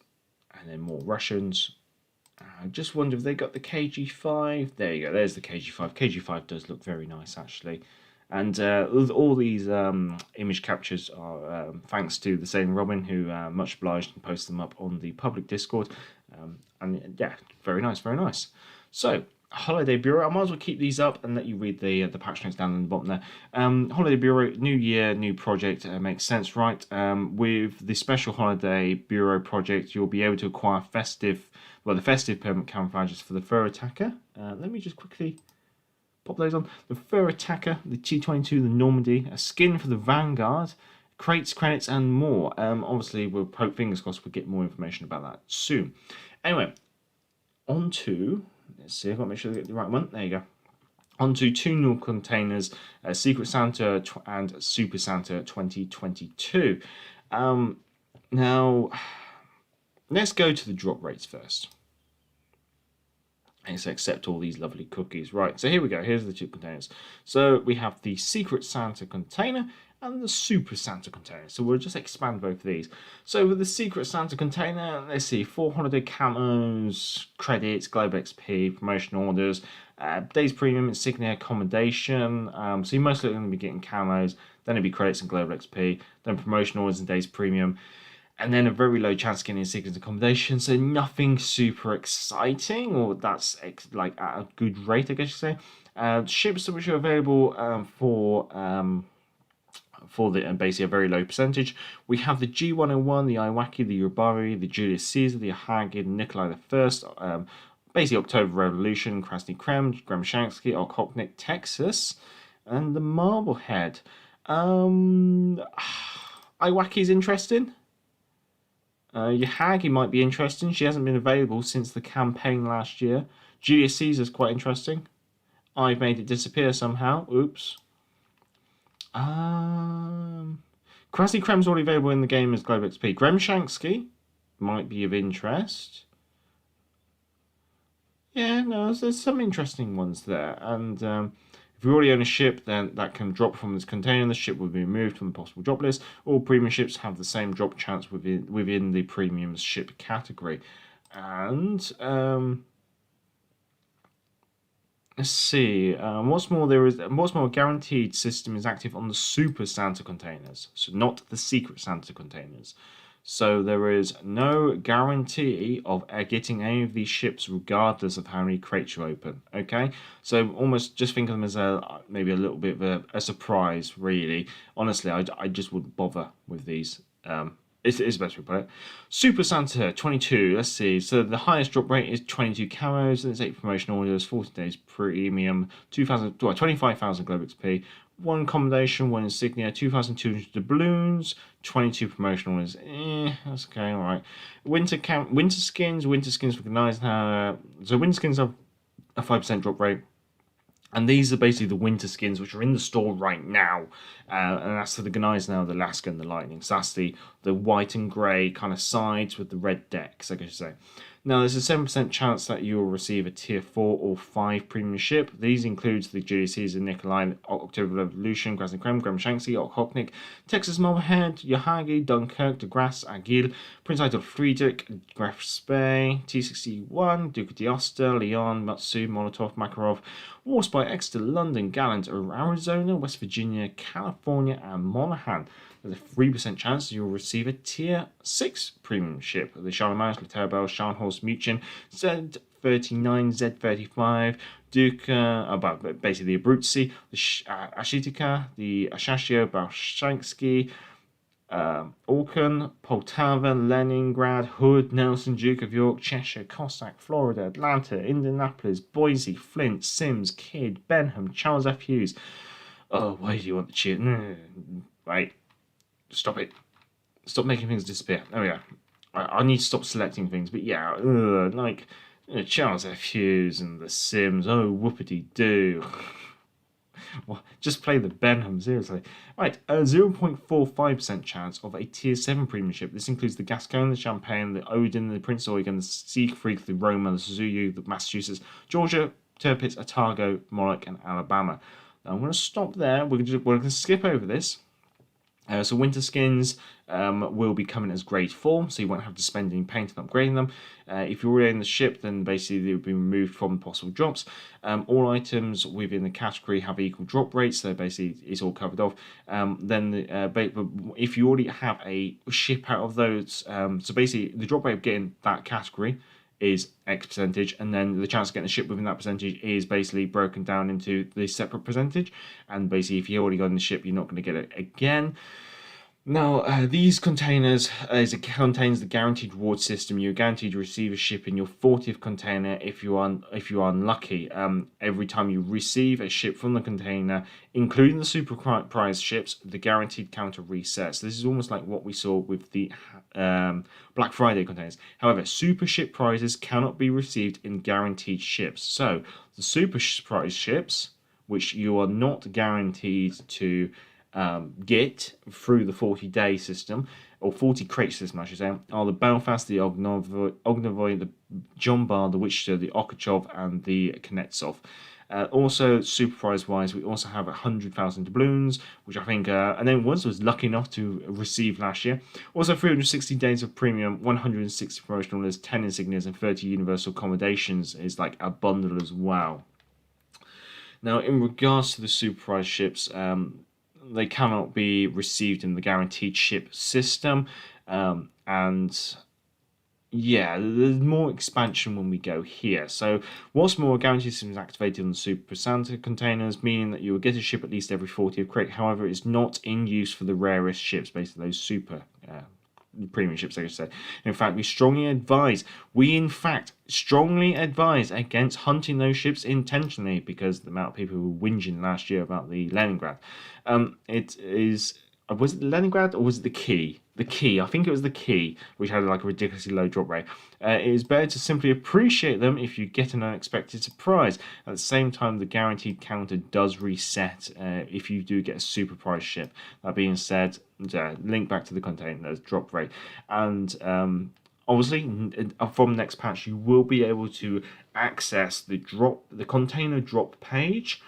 and then more Russians. I just wonder if they got the KG5. There you go, there's the KG5. KG5 does look very nice, actually. And all these image captures are thanks to the same Robin, who much obliged and posted them up on the public Discord. And yeah, very nice, very nice. So, Holiday Bureau, I might as well keep these up and let you read the patch notes down in the bottom there. Holiday Bureau, new year, new project, makes sense, right? With the special Holiday Bureau project, you'll be able to acquire the festive permanent camouflages for the Fur Attacker. Let me just quickly pop those on. The Fur Attacker, the T-22, the Normandy, a skin for the Vanguard, crates, credits, and more. Obviously, we'll hope, fingers crossed, we'll get more information about that soon. Anyway, on to... Let's see, I've got to make sure I get the right one. There you go. On to 2 new containers, Secret Santa and Super Santa 2022. Now, let's go to the drop rates first. Let's accept all these lovely cookies. Right, so here we go. Here's the 2 containers. So we have the Secret Santa container and the Super Santa container. So we'll just expand both of these. So with the Secret Santa container, let's see, 4 holiday camos, credits, Globe XP, promotion orders, days premium, insignia, accommodation. So you're mostly going to be getting camos, then it'll be credits and Globe XP, then promotion orders and days premium, and then a very low chance of getting insignias accommodation. So nothing super exciting, or that's like at a good rate, I guess you say. Ships which are available for the basically a very low percentage. We have the G101, the Iwaki, the Yubari, the Julius Caesar, the Hagid, Nikolai I, basically October Revolution, Krasny Krem, Gremshansky, Okoknik, Texas, and the Marblehead. Iwaki's interesting. Yahagi might be interesting. She hasn't been available since the campaign last year. Julius Caesar's quite interesting. I've made it disappear somehow. Oops. Krasny Krem's already available in the game as Globe XP. Gremshansky might be of interest. Yeah, no, there's some interesting ones there. And if you already own a ship, then that can drop from this container. The ship will be removed from the possible drop list. All premium ships have the same drop chance within the premium ship category. And let's see. What's more, guaranteed system is active on the Super Santa containers, so not the Secret Santa containers. So there is no guarantee of getting any of these ships, regardless of how many crates you open. Okay, so almost just think of them as maybe a little bit of a surprise. Really, honestly, I just wouldn't bother with these. It's the best way to put it. Super Santa 22. Let's see. So the highest drop rate is 22 camos. There's 8 promotion orders, 40 days premium, 25,000 Globe XP, 1 accommodation, 1 insignia, 2,200 doubloons, 22 promotional orders. That's okay, all right. Winter skins recognized. So winter skins have a 5% drop rate. And these are basically the winter skins which are in the store right now. And that's the Gneisner, the Alaska, and the Lightning. So that's the white and grey kind of sides with the red decks, I guess you say. Now, there's a 7% chance that you will receive a Tier 4 or 5 premium ship. These include the Julius Caesar, Nikolai, October Revolution, Krasny Krem, Gremshansky, Okoknik, Texas Marblehead, Yahagi, Dunkirk, De Grasse, Agil, Prince Eitel Friedrich, Graf Spee, T-61, Duke of D'Aosta, Leon, Matsu, Molotov, Makarov, Warspite, Exeter, London, Gallant, Arizona, West Virginia, California, and Monaghan. There's a 3% chance you'll receive a Tier 6 premium ship. The Charlemagne, Terrebelle, Scharnhorst, Muchen, Z39, Z35, Duke, basically the Abruzzi, the Ashitika, the Ashashio, Balshansky, Orkan, Poltava, Leningrad, Hood, Nelson, Duke of York, Cheshire, Cossack, Florida, Atlanta, Indianapolis, Boise, Flint, Sims, Kidd, Benham, Charles F. Hughes. Oh, why do you want the cheer? Right. Stop it. Stop making things disappear. There we go. I need to stop selecting things, but yeah, like Charles F. Hughes and the Sims. Oh, whoopity-doo. Well, just play the Benham, seriously. Right, a 0.45% chance of a Tier 7 premium ship. This includes the Gascon, the Champagne, the Odin, the Prince Eugen, the Siegfried, the Roma, the Suzuki, the Massachusetts, Georgia, Tirpitz, Otago, Moloch, and Alabama. Now, I'm going to stop there. We're going to skip over this. So winter skins will be coming as grade 4, so you won't have to spend any paint and upgrading them. If you're already in the ship, then basically they will be removed from possible drops. All items within the category have equal drop rates, so basically it's all covered off. If you already have a ship out of those, so basically the drop rate of getting that category is X percentage, and then the chance of getting a ship within that percentage is basically broken down into the separate percentage. And basically, if you already got in the ship, you're not going to get it again. Now, these containers, as it contains the guaranteed reward system, you're guaranteed to receive a ship in your 40th container if you are unlucky. Every time you receive a ship from the container, including the super prize ships, the guaranteed counter resets. This is almost like what we saw with the Black Friday containers. However, super ship prizes cannot be received in guaranteed ships. So, the super prize ships, which you are not guaranteed to get through the 40-day system, or 40 crate system, I should say, are the Belfast, the Ognovoy, the John Bar, the Wichita, the Okachov, and the Knetsov. Also, super prize wise, we also have 100,000 doubloons, which I think, and then was lucky enough to receive last year. Also, 360 days of premium, 160 promotional lists, 10 insignias, and 30 universal accommodations is like a bundle as well. Now, in regards to the super prize ships, they cannot be received in the guaranteed ship system, and yeah, there's more expansion when we go here. So what's more, guaranteed system is activated on the Super Santa containers, meaning that you will get a ship at least every 40th crate. However, it's not in use for the rarest ships, basically those super premium ships, like I said. In fact, we strongly advise against hunting those ships intentionally, because the amount of people who were whinging last year about the Leningrad. It is, was it the Leningrad or was it the Key? The Key, I think it was the Key, which had like a ridiculously low drop rate. It is better to simply appreciate them if you get an unexpected surprise. At the same time, the guaranteed counter does reset if you do get a super prize ship. That being said, link back to the container's drop rate. And obviously, from next patch, you will be able to access the container drop page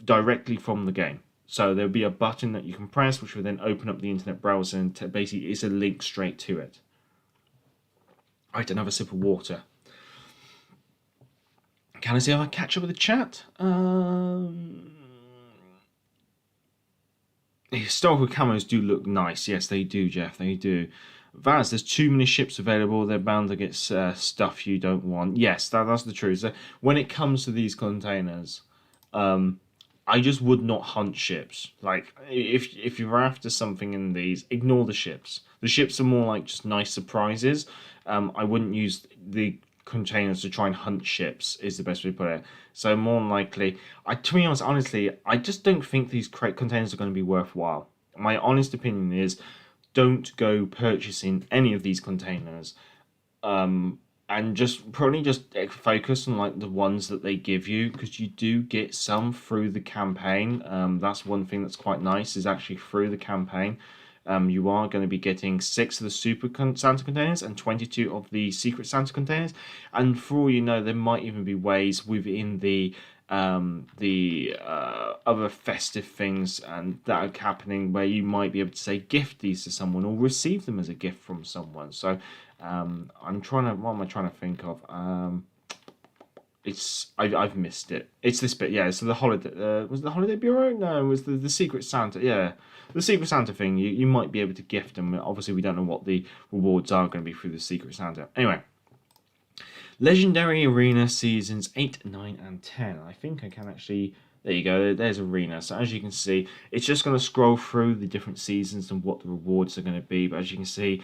directly from the game. So there'll be a button that you can press, which will then open up the internet browser, and basically it's a link straight to it. Right, another sip of water. Can I see if I catch up with the chat? Historical camos do look nice. Yes, they do, Jeff. They do. Vaz, there's too many ships available. They're bound to get stuff you don't want. Yes, that's the truth. So when it comes to these containers, I just would not hunt ships. Like, if you're after something in these, ignore the ships. The ships are more like just nice surprises. I wouldn't use the containers to try and hunt ships, is the best way to put it. So more than likely, to be honest, honestly, I just don't think these containers are going to be worthwhile. My honest opinion is, don't go purchasing any of these containers. And probably just focus on like the ones that they give you, because you do get some through the campaign. That's one thing that's quite nice, is actually through the campaign. You are going to be getting 6 of the Super Santa containers and 22 of the Secret Santa containers. And for all you know, there might even be ways within the other festive things and that are happening where you might be able to say gift these to someone or receive them as a gift from someone. So what am I trying to think of? I've missed it. It's this bit, yeah. So the holiday was it the Holiday Bureau? No, it was the Secret Santa. Yeah, the Secret Santa thing. You might be able to gift them. Obviously, we don't know what the rewards are going to be through the Secret Santa. Anyway, Legendary Arena Seasons 8, 9, and 10. I think I can actually. There you go. There's Arena. So as you can see, it's just going to scroll through the different seasons and what the rewards are going to be. But as you can see,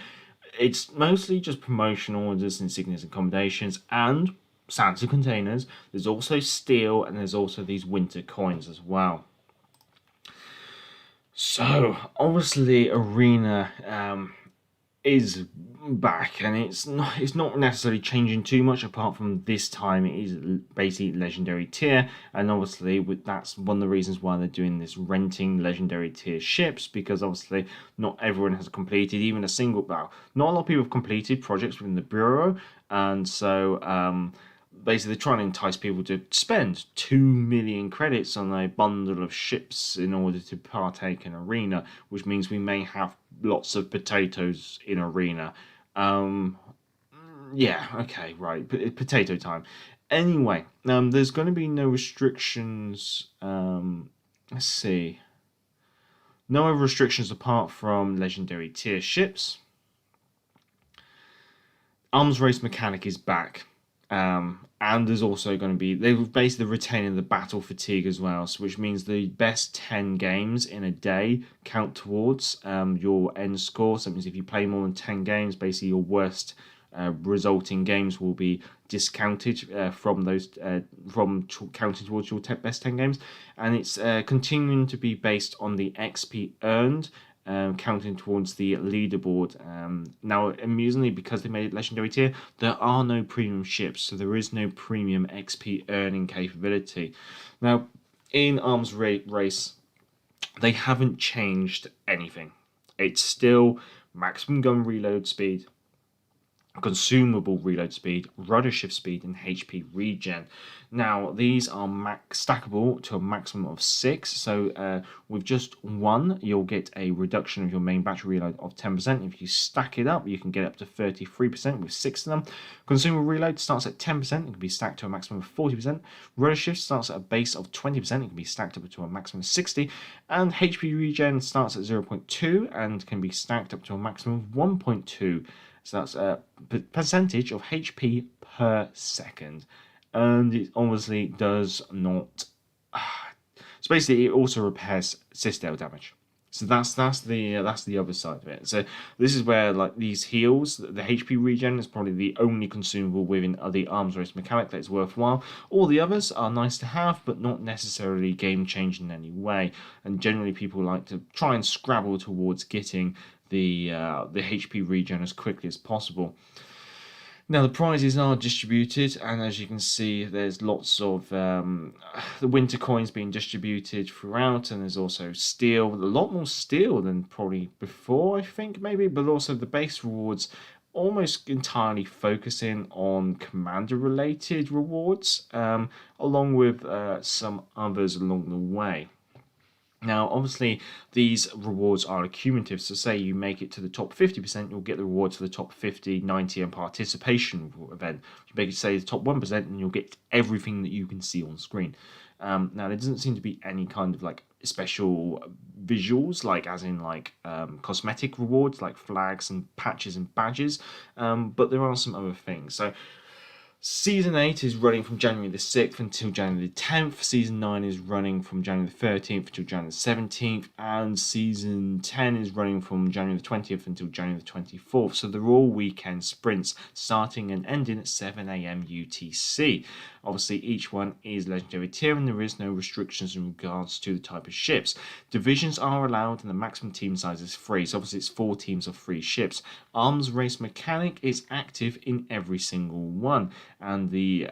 it's mostly just promotion orders, insignias, and accommodations, and Santa containers. There's also steel, and there's also these winter coins as well. So obviously, Arena is back, and it's not necessarily changing too much apart from this time it is basically legendary tier, and obviously that's one of the reasons why they're doing this renting legendary tier ships, because obviously not everyone has completed even a single not a lot of people have completed projects within the bureau, and so basically trying to entice people to spend 2 million credits on a bundle of ships in order to partake in Arena, which means we may have lots of potatoes in Arena. Yeah, okay, right, potato time. Anyway, there's going to be no restrictions. Let's see. No other restrictions apart from legendary tier ships. Arms race mechanic is back. And there's also going to be, they're basically retaining the battle fatigue as well, so which means the best 10 games in a day count towards your end score. So that means if you play more than 10 games, basically your worst resulting games will be discounted from those counting towards your best 10 games, and it's continuing to be based on the XP earned. Counting towards the leaderboard. Now, amusingly, because they made it legendary tier, there are no premium ships, so there is no premium XP earning capability. Now, in Arms Race, they haven't changed anything. It's still maximum gun reload speed, consumable reload speed, rudder shift speed, and HP regen. Now, these are stackable to a maximum of 6, so with just one, you'll get a reduction of your main battery reload of 10%. If you stack it up, you can get up to 33% with 6 of them. Consumable reload starts at 10%, it can be stacked to a maximum of 40%. Rudder shift starts at a base of 20%, it can be stacked up to a maximum of 60%. And HP regen starts at 0.2 and can be stacked up to a maximum of 1.2. So that's a percentage of HP per second. And it obviously does not... So basically, it also repairs citadel damage. So that's the other side of it. So this is where, like, these heals, the HP regen is probably the only consumable within the arms race mechanic that is worthwhile. All the others are nice to have, but not necessarily game changing in any way. And generally, people like to try and scrabble towards getting the HP regen as quickly as possible. Now, the prizes are distributed, and as you can see, there's lots of the winter coins being distributed throughout, and there's also steel, a lot more steel than probably before, I think, maybe, but also the base rewards almost entirely focusing on commander-related rewards, along with some others along the way. Now, obviously, these rewards are accumulative, so say you make it to the top 50%, you'll get the rewards for the top 50, 90, and participation event. You make it, say, the top 1%, and you'll get everything that you can see on screen. Now, there doesn't seem to be any kind of, like, special visuals, like, as in, like, cosmetic rewards, like flags and patches and badges, but there are some other things. So, Season 8 is running from January the 6th until January the 10th. Season 9 is running from January the 13th until January the 17th. And Season 10 is running from January the 20th until January the 24th. So they're all weekend sprints, starting and ending at 7 AM UTC. Obviously, each one is legendary tier, and there is no restrictions in regards to the type of ships. Divisions are allowed, and the maximum team size is 3. So obviously, it's 4 teams of 3 ships. Arms race mechanic is active in every single one, and the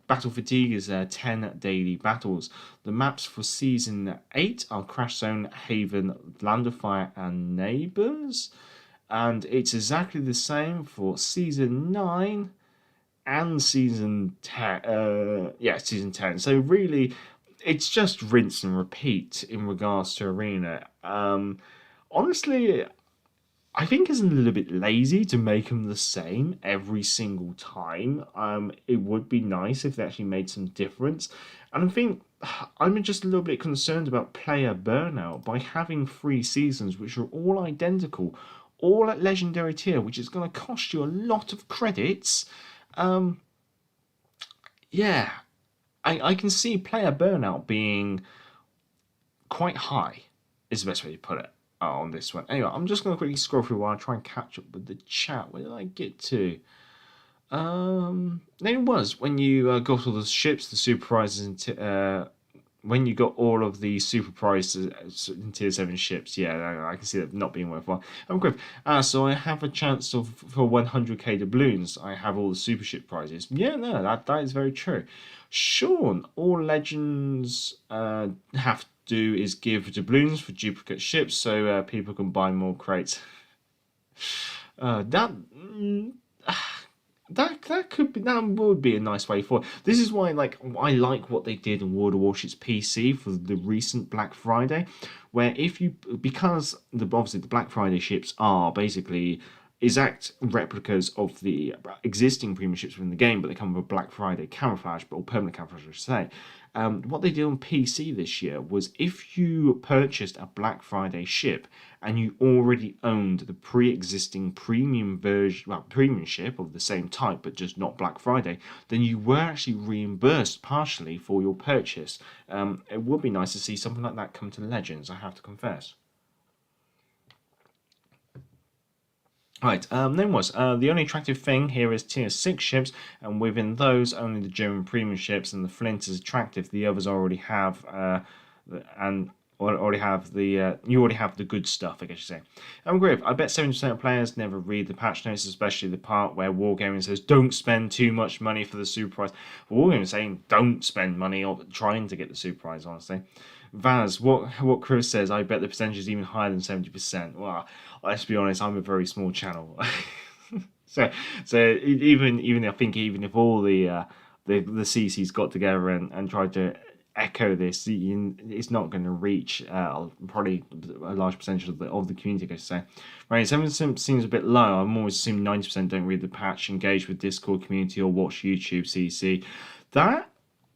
battle fatigue is 10 daily battles. The maps for Season 8 are Crash Zone, Haven, Land of Fire, and Neighbours. And it's exactly the same for Season 9 and Season 10. Season 10. So really, it's just rinse and repeat in regards to Arena. Honestly, I think it's a little bit lazy to make them the same every single time. It would be nice if they actually made some difference. And I think I'm just a little bit concerned about player burnout by having 3 seasons which are all identical, all at legendary tier, which is going to cost you a lot of credits. Yeah, I can see player burnout being quite high, is the best way to put it. On this one. Anyway, I'm just going to quickly scroll through while I try and catch up with the chat. Where did I get to? Then it was when you got all the ships, the super prizes, and when you got all of the super prizes in tier 7 ships. Yeah, I can see that not being worthwhile. I'm Griff. So I have a chance for 100k doubloons. I have all the super ship prizes. Yeah, no, that is very true. Sean, all legends have do is give doubloons for duplicate ships so people can buy more crates. That would be a nice way forward. This is why I like what they did in World of Warships PC for the recent Black Friday, where because obviously the Black Friday ships are basically exact replicas of the existing premium ships within the game, but they come with a Black Friday camouflage, or permanent camouflage, I should say. What they did on PC this year was if you purchased a Black Friday ship and you already owned the pre-existing premium ship of the same type, but just not Black Friday, then you were actually reimbursed partially for your purchase. It would be nice to see something like that come to Legends, I have to confess. Right, then was the only attractive thing here is tier 6 ships, and within those only the German premium ships and the Flint is attractive. The others already have you already have the good stuff, I guess you say. Griff, I bet 70% of players never read the patch notes, especially the part where Wargaming says don't spend too much money for the super prize. Wargaming is saying don't spend money or trying to get the super prize, honestly. Vaz, what Chris says, I bet the percentage is even higher than 70%. Well, let's be honest, I'm a very small channel. so even I think even if all the CCs got together and tried to echo this, it's not going to reach probably a large percentage of the community, I guess say. Right, 7% seems a bit low. I'm always assuming 90% don't read the patch, engage with Discord community, or watch YouTube CC. That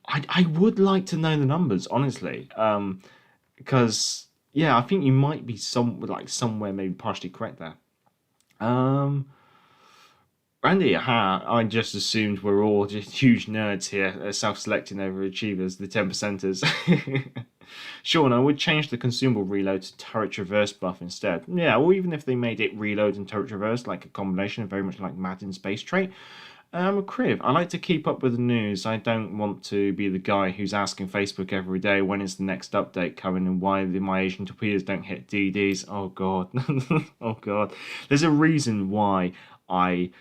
I would like to know the numbers, honestly, because yeah, I think you might be somewhere maybe partially correct there. Randy, I just assumed we're all just huge nerds here, self-selecting overachievers, the 10%ers. Sean, I would change the consumable reload to turret traverse buff instead. Yeah, or even if they made it reload and turret traverse, like a combination, very much like Madden space trait. Criv, I like to keep up with the news. I don't want to be the guy who's asking Facebook every day when is the next update coming and why my Asian torpedoes don't hit DDs. Oh god. Oh god. There's a reason why I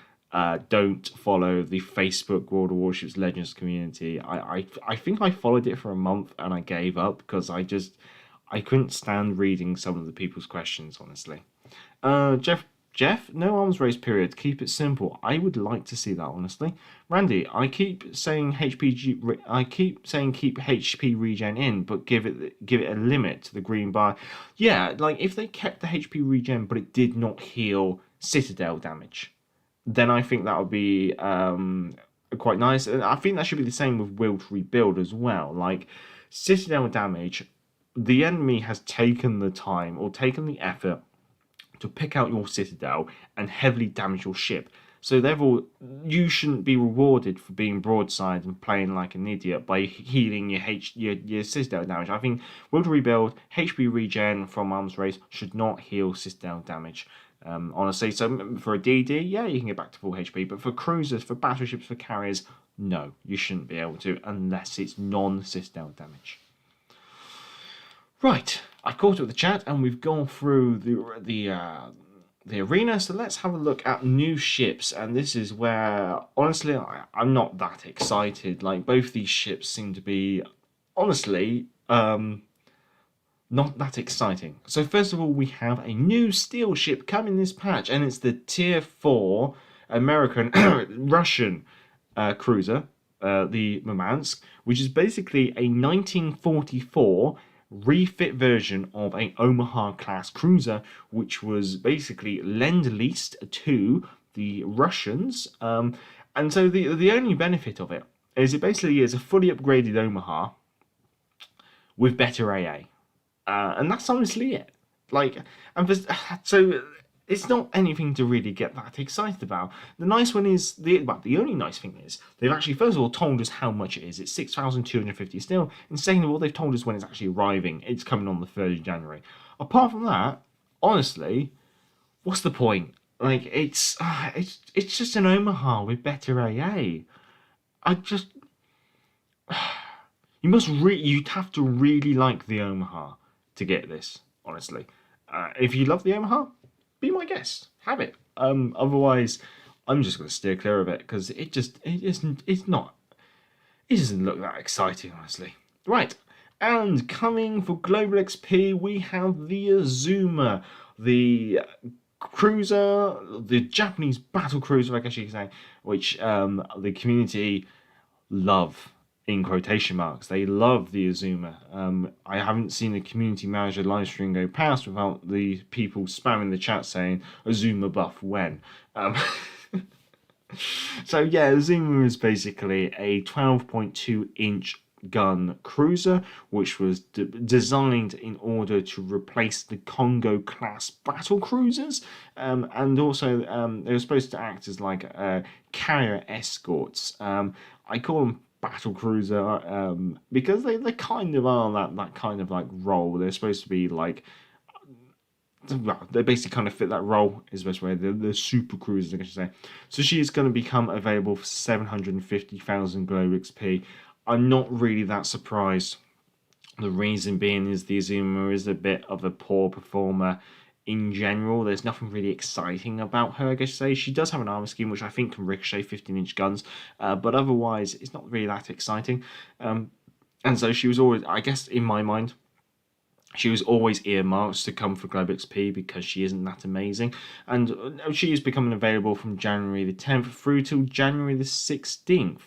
don't follow the Facebook World of Warships Legends community. I think I followed it for a month and I gave up because I couldn't stand reading some of the people's questions, honestly. Jeff, no arms race period. Keep it simple. I would like to see that, honestly. Randy, I keep saying keep HP regen in, but give it a limit to the green bar. Yeah, like if they kept the HP regen, but it did not heal Citadel damage, then I think that would be quite nice. And I think that should be the same with Will to Rebuild as well. Like Citadel damage, the enemy has taken the time or taken the effort to pick out your Citadel and heavily damage your ship. So therefore, you shouldn't be rewarded for being broadside and playing like an idiot by healing your Citadel damage. I think Will to Rebuild, HP regen from arms race should not heal Citadel damage. Honestly, so for a DD, yeah, you can get back to full HP, but for cruisers, for battleships, for carriers, no, you shouldn't be able to unless it's non-Citadel damage. Right, I've caught up with the chat and we've gone through the arena, so let's have a look at new ships. And this is where, honestly, I'm not that excited. Like, both these ships seem to be, honestly, not that exciting. So first of all, we have a new steel ship coming this patch, and it's the Tier 4 American Russian cruiser, the Murmansk, which is basically a 1944 refit version of a Omaha class cruiser, which was basically lend-leased to the Russians. And so the only benefit of it is it basically is a fully upgraded Omaha with better AA. And that's honestly it. Like, so it's not anything to really get that excited about. The nice one is, the only nice thing is, they've actually, first of all, told us how much it is. It's 6,250 still. And second of all, they've told us when it's actually arriving. It's coming on the 3rd of January. Apart from that, honestly, what's the point? Like, it's just an Omaha with better AA. You'd have to really like the Omaha to get this, honestly. If you love the Omaha, be my guest. Have it. Otherwise, I'm just going to steer clear of it because it doesn't look that exciting, honestly. Right, and coming for Global XP, we have the Azuma, the cruiser, the Japanese battle cruiser, I guess you could say, which the community love. In quotation marks, they love the Azuma. I haven't seen a community manager live stream go past without the people spamming the chat saying Azuma buff when. So yeah, Azuma is basically a 12.2 inch gun cruiser, which was designed in order to replace the Congo class battle cruisers, and also they were supposed to act as like carrier escorts. I call them battle cruiser because they kind of are that kind of like role. They're supposed to be like, well, they basically kind of fit that role, is the best way. The super cruisers, I guess you say. So she is going to become available for 750,000 Globe XP. I'm not really that surprised. The reason being is the Azuma is a bit of a poor performer in general. There's nothing really exciting about her, I guess you say. She does have an armor scheme which I think can ricochet 15-inch guns, but otherwise it's not really that exciting. And so she was always, I guess in my mind, she was always earmarked to come for Globe XP because she isn't that amazing. And she is becoming available from January the 10th through till January the 16th.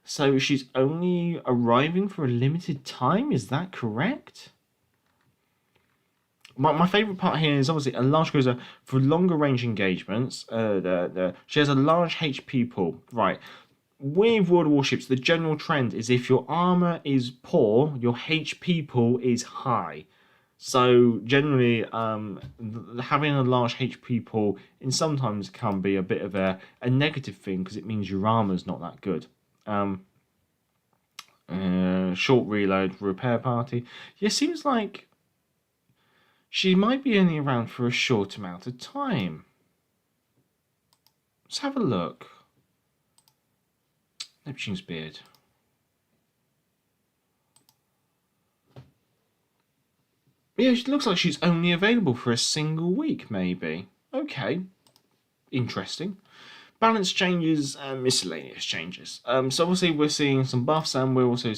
So she's only arriving for a limited time, is that correct? My favourite part here is obviously a large cruiser for longer range engagements. She has a large HP pool. Right. With World Warships, the general trend is if your armour is poor, your HP pool is high. So generally, having a large HP pool in sometimes can be a bit of a negative thing because it means your armour's not that good. Short reload repair party. Yeah, seems like she might be only around for a short amount of time. Let's have a look. Neptune's beard. Yeah, it looks like she's only available for a single week, maybe. Okay. Interesting. Balance changes and miscellaneous changes. So obviously we're seeing some buffs and we're also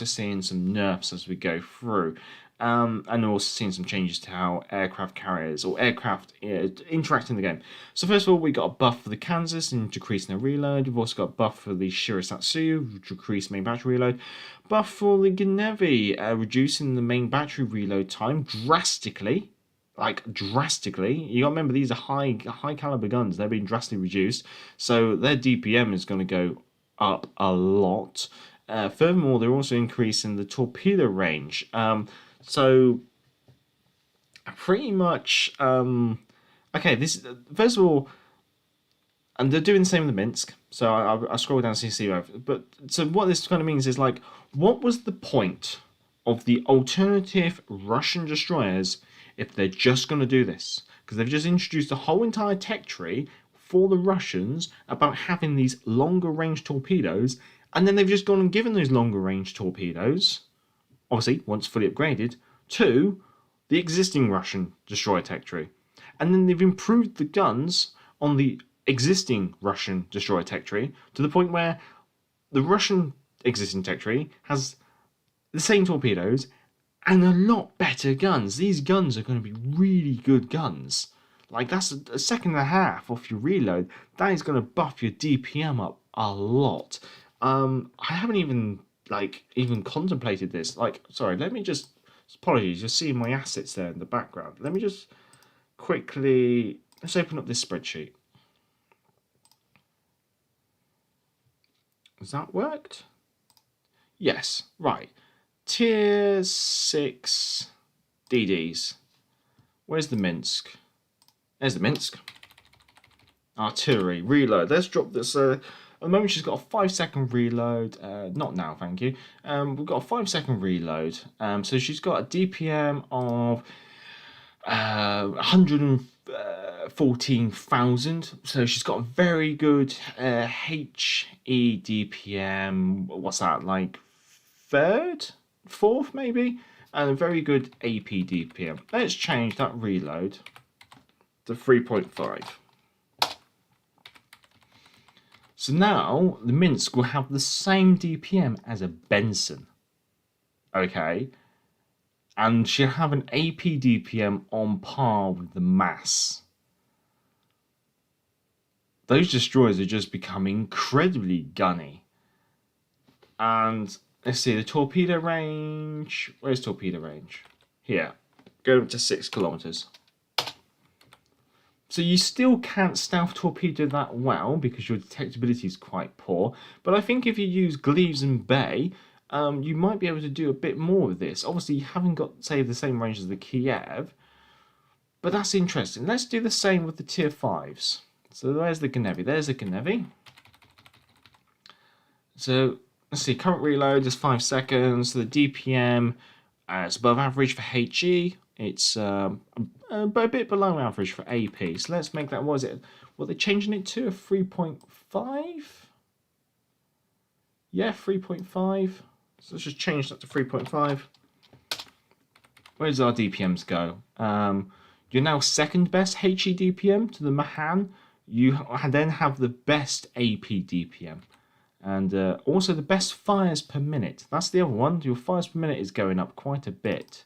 seeing some nerfs as we go through. And we're also seeing some changes to how aircraft carriers or aircraft interact in the game. So first of all, we got a buff for the Kansas and decreasing the reload. We've also got a buff for the Shirisatsu, which decreased main battery reload. Buff for the Genevi, reducing the main battery reload time drastically. Like drastically. You got to remember these are high caliber guns. They're being drastically reduced, so their DPM is going to go up a lot. Furthermore, they're also increasing the torpedo range. So pretty much okay. This first of all, and they're doing the same with the Minsk. So I scroll down to see but so what this kind of means is like, what was the point of the alternative Russian destroyers if they're just going to do this? Because they've just introduced a whole entire tech tree for the Russians about having these longer range torpedoes, and then they've just gone and given those longer range torpedoes, obviously once fully upgraded, to the existing Russian destroyer tech tree. And then they've improved the guns on the existing Russian destroyer tech tree to the point where the Russian existing tech tree has the same torpedoes and a lot better guns. These guns are going to be really good guns. Like, that's a second and a half off your reload. That is going to buff your DPM up a lot. I haven't even contemplated this. Like, sorry, let me just Apologies, you're seeing my assets there in the background. Let me just quickly, let's open up this spreadsheet. Has that worked? Yes, right. Tier 6 DDs. Where's the Minsk? There's the Minsk. Artillery, reload. Let's drop this. At the moment she's got a 5-second reload. Not now, thank you. We've got a 5-second reload. So she's got a DPM of 114,000. So she's got a very good HE DPM. What's that, like fourth maybe? And a very good AP DPM. Let's change that reload to 3.5. So now the Minsk will have the same DPM as a Benson. Okay. And she'll have an AP DPM on par with the Mass. Those destroyers are just becoming incredibly gunny. And let's see, the torpedo range. Where's torpedo range? Here. Go up to 6 kilometers. So you still can't stealth torpedo that well because your detectability is quite poor. But I think if you use Gleaves and Bay, you might be able to do a bit more with this. Obviously, you haven't got, say, the same range as the Kiev. But that's interesting. Let's do the same with the Tier 5s. So there's the Gnevi. There's the Gnevi. So let's see. Current reload is 5 seconds. So the DPM is above average for HE. It's a bit below average for AP. So let's make that, what is it? Well, they're changing it to a 3.5? Yeah, 3.5. So let's just change that to 3.5. Where does our DPMs go? You're now second best HE DPM to the Mahan. You then have the best AP DPM. And also the best fires per minute. That's the other one. Your fires per minute is going up quite a bit.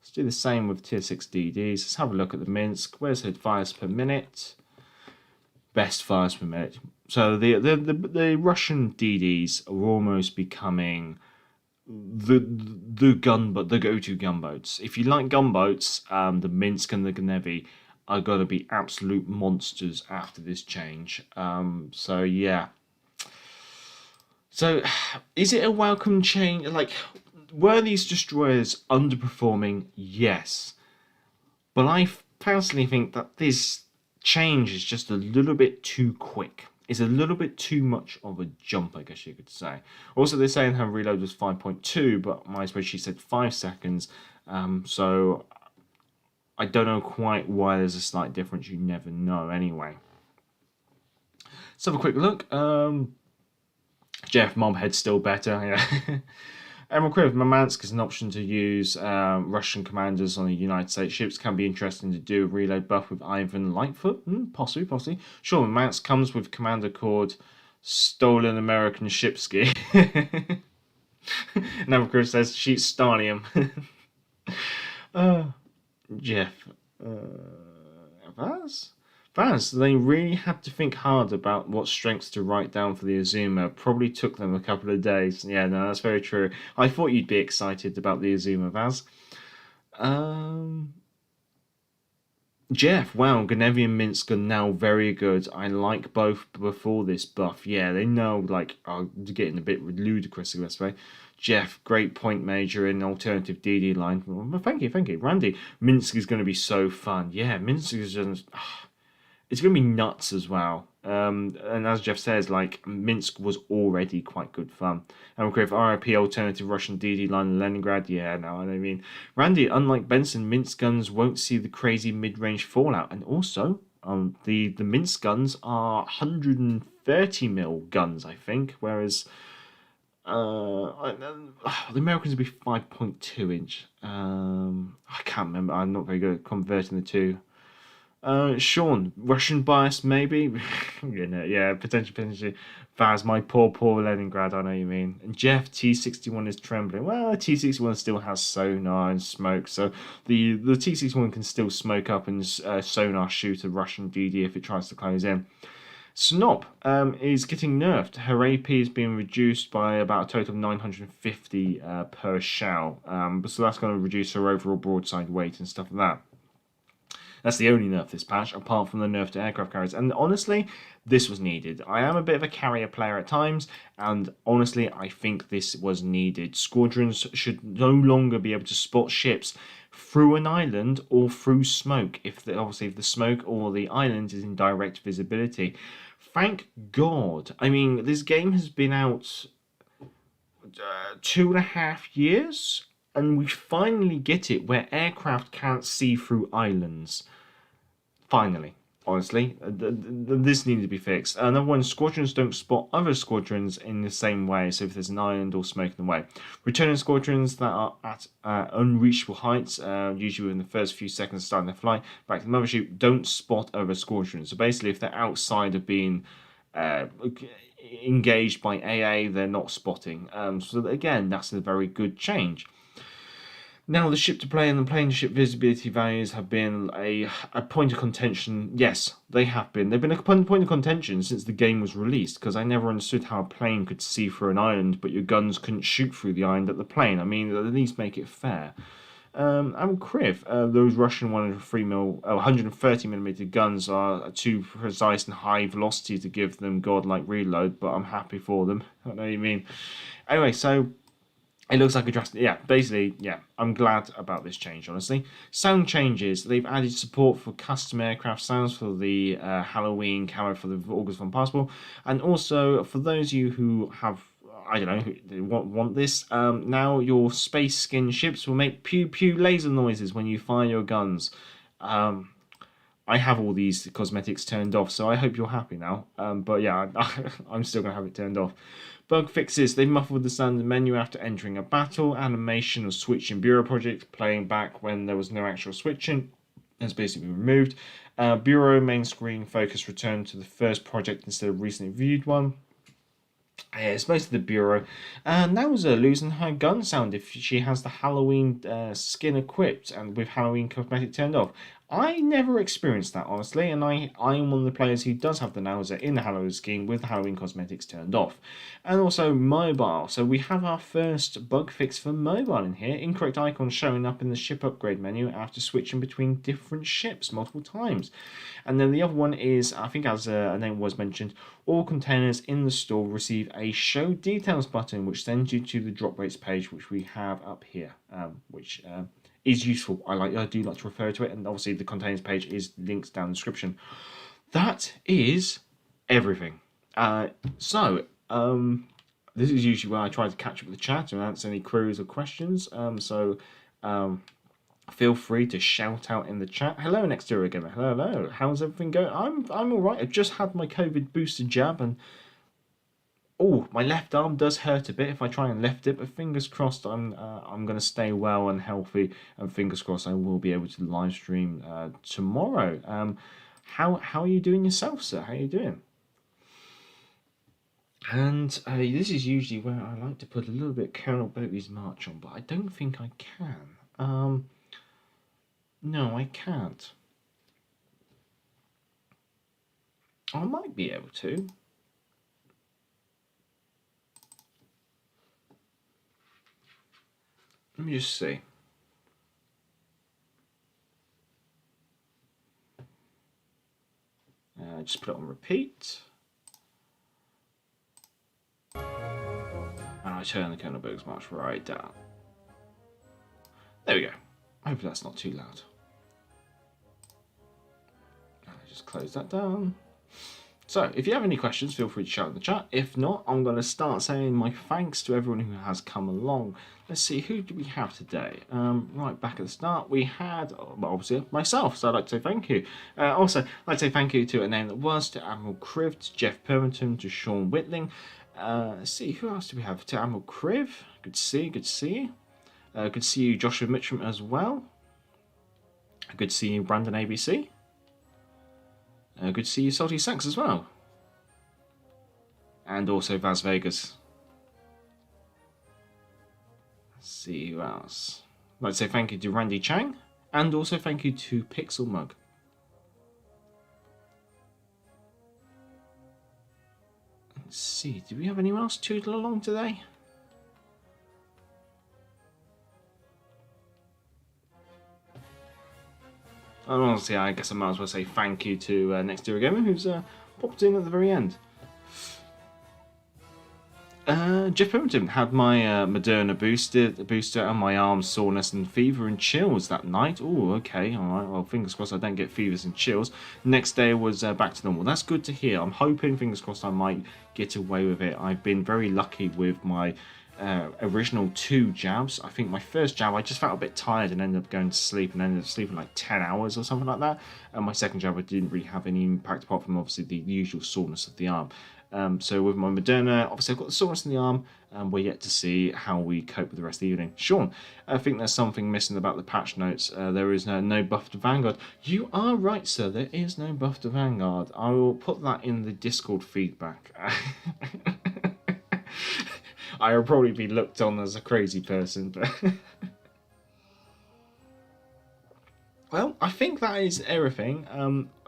Let's do the same with Tier 6 DDs. Let's have a look at the Minsk. Where's the fires per minute? Best fires per minute. So the Russian DDs are almost becoming the go-to gunboats. If you like gunboats, the Minsk and the Gnevi are going to be absolute monsters after this change. So yeah. So is it a welcome change? Like, were these destroyers underperforming? Yes. But I personally think that this change is just a little bit too quick. It's a little bit too much of a jump, I guess you could say. Also, they're saying her reload was 5.2, but my spreadsheet said 5 seconds. So I don't know quite why there's a slight difference. You never know anyway. Let's have a quick look. Jeff Mobhead's still better. Yeah. Emerald Quiver, Murmansk is an option to use Russian commanders on the United States ships. Can be interesting to do a reload buff with Ivan Lightfoot. Possibly. Sure, Murmansk comes with commander called Stolen American Shipski. Emerald Quiver says, shoot Stanium. Jeff. Vaz, they really had to think hard about what strengths to write down for the Azuma. Probably took them a couple of days. Yeah, no, that's very true. I thought you'd be excited about the Azuma, Vaz. Jeff, wow, Gnevi and Minsk are now very good. I like both before this buff. Yeah, they know, like, are getting a bit ludicrous, I guess, right? Jeff, great point, Major, in alternative DD line. Well, thank you. Randy, Minsk is going to be so fun. Yeah, Minsk is just... It's going to be nuts as well. And as Jeff says, like, Minsk was already quite good fun. And we'll go RIP alternative Russian DD line in Leningrad. Yeah, no, I mean, Randy, unlike Benson, Minsk guns won't see the crazy mid-range fallout. And also, the Minsk guns are 130 mil guns, I think, whereas the Americans would be 5.2 inch. I can't remember. I'm not very good at converting the two. Sean, Russian bias maybe? Yeah, potentially. Vaz, my poor Leningrad, I know you mean. And Jeff, T61 is trembling. Well, T61 still has sonar and smoke, so the T61 can still smoke up and sonar shoot a Russian DD if it tries to close in. Snop is getting nerfed. Her AP is being reduced by about a total of 950 per shell. So that's going to reduce her overall broadside weight and stuff like that. That's the only nerf this patch, apart from the nerf to aircraft carriers. And honestly, this was needed. I am a bit of a carrier player at times, and honestly, I think this was needed. Squadrons should no longer be able to spot ships through an island or through smoke, obviously if the smoke or the island is in direct visibility. Thank God. I mean, this game has been out 2.5 years, and we finally get it where aircraft can't see through islands. Finally, honestly, this needs to be fixed. Another one, squadrons don't spot other squadrons in the same way, so if there's an island or smoke in the way. Returning squadrons that are at unreachable heights, usually within the first few seconds of starting their flight, back to the mothership, don't spot other squadrons. So basically, if they're outside of being engaged by AA, they're not spotting. So again, that's a very good change. Now, the ship to play and the plane to ship visibility values have been a point of contention. Yes, they have been. They've been a point of contention since the game was released, because I never understood how a plane could see through an island, but your guns couldn't shoot through the island at the plane. I mean, at least make it fair. And Kriv, those Russian 130mm guns are too precise and high velocity to give them godlike reload, but I'm happy for them. I know what you mean. Anyway, so it looks like a drastic... Yeah, basically, yeah, I'm glad about this change, honestly. Sound changes. They've added support for custom aircraft sounds for the Halloween camo for the August von Passport. And also, for those of you who have, I don't know, who want this, now your space skin ships will make pew-pew laser noises when you fire your guns. I have all these cosmetics turned off, so I hope you're happy now. But yeah, I'm still going to have it turned off. Bug fixes. They muffled the standard menu after entering a battle. Animation of switching Bureau project, playing back when there was no actual switching, has basically been removed. Bureau main screen focus returned to the first project instead of recently viewed one. It's mostly the Bureau. And that was losing her gun sound if she has the Halloween skin equipped and with Halloween cosmetic turned off. I never experienced that, honestly, and I am one of the players who does have the Nauser in the Halloween skin with the Halloween cosmetics turned off. And also mobile. So we have our first bug fix for mobile in here. Incorrect icon showing up in the ship upgrade menu after switching between different ships multiple times. And then the other one is, I think as a name was mentioned, all containers in the store receive a show details button, which sends you to the drop rates page, which we have up here, which is useful. I do like to refer to it, and obviously the containers page is links down in the description. That is everything. So this is usually where I try to catch up with the chat and answer any queries or questions. Feel free to shout out in the chat. Hello, Nexteria Gamer. Hello. How's everything going? I'm all right. I've just had my COVID booster jab, and my left arm does hurt a bit if I try and lift it, but fingers crossed I'm going to stay well and healthy, and fingers crossed I will be able to live stream tomorrow. How are you doing yourself, sir? How are you doing? And this is usually where I like to put a little bit of Colonel Bogey's March on, but I don't think I can. No, I can't. I might be able to. Let me just see. Just put it on repeat. And I turn the Colonel Bogey's March right down. There we go. Hopefully that's not too loud. Just close that down. So, if you have any questions, feel free to shout in the chat. If not, I'm going to start saying my thanks to everyone who has come along. Let's see, who do we have today? Right back at the start, we had, obviously, myself, so I'd like to say thank you. Also, I'd like to say thank you to a name that was, to Admiral Kriv, to Jeff Permanton, to Sean Whitling. Let's see, who else do we have? To Admiral Kriv, good to see you, good to see you. Good to see you, Joshua Mitchum, as well. Good to see you, Brandon ABC. Good to see you, Salty Sax, as well. And also Vaz Vegas. Let's see who else. I'd like to say thank you to Randy Chang. And also thank you to Pixel Mug. see. Do we have anyone else toodle along today? And honestly, I guess I might as well say thank you to Next Hero Gamer, who's popped in at the very end. Jeff Pemberton had my Moderna booster and my arm soreness and fever and chills that night. Oh, okay, alright, well, fingers crossed I don't get fevers and chills. Next day was back to normal. That's good to hear. I'm hoping, fingers crossed, I might get away with it. I've been very lucky with my original 2 jabs. I think my first jab, I just felt a bit tired and ended up going to sleep and ended up sleeping like 10 hours or something like that. And my second jab, I didn't really have any impact apart from obviously the usual soreness of the arm. So with my Moderna, obviously I've got the soreness in the arm, and we're yet to see how we cope with the rest of the evening. Sean, I think there's something missing about the patch notes. There is no buff to Vanguard. You are right, sir, there is no buff to Vanguard. I will put that in the Discord feedback. I will probably be looked on as a crazy person, but... Well, I think that is everything.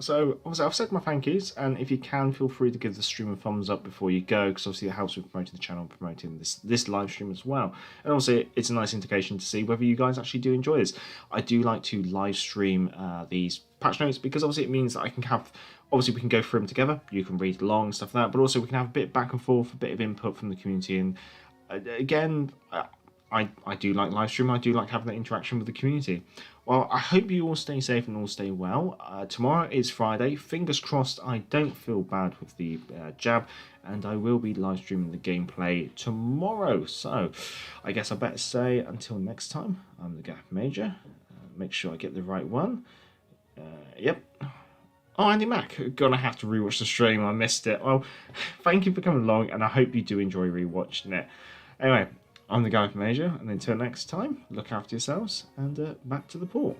So, obviously, I've said my thank yous, and if you can, feel free to give the stream a thumbs up before you go, because obviously it helps with promoting the channel and promoting this live stream as well. And also, it's a nice indication to see whether you guys actually do enjoy this. I do like to live stream these patch notes, because obviously it means that I can have... Obviously, we can go through them together, you can read along and stuff like that, but also we can have a bit back and forth, a bit of input from the community, and again... I do like live stream. I do like having that interaction with the community. Well, I hope you all stay safe and all stay well. Tomorrow is Friday. Fingers crossed I don't feel bad with the jab, and I will be live streaming the gameplay tomorrow. So I guess I better say until next time, I'm the Gaff Major. Make sure I get the right one. Yep. Oh, Andy Mack, gonna have to rewatch the stream. I missed it. Well, thank you for coming along, and I hope you do enjoy rewatching it. Anyway, I'm the Gaff Major, and until next time, look after yourselves, and back to the port.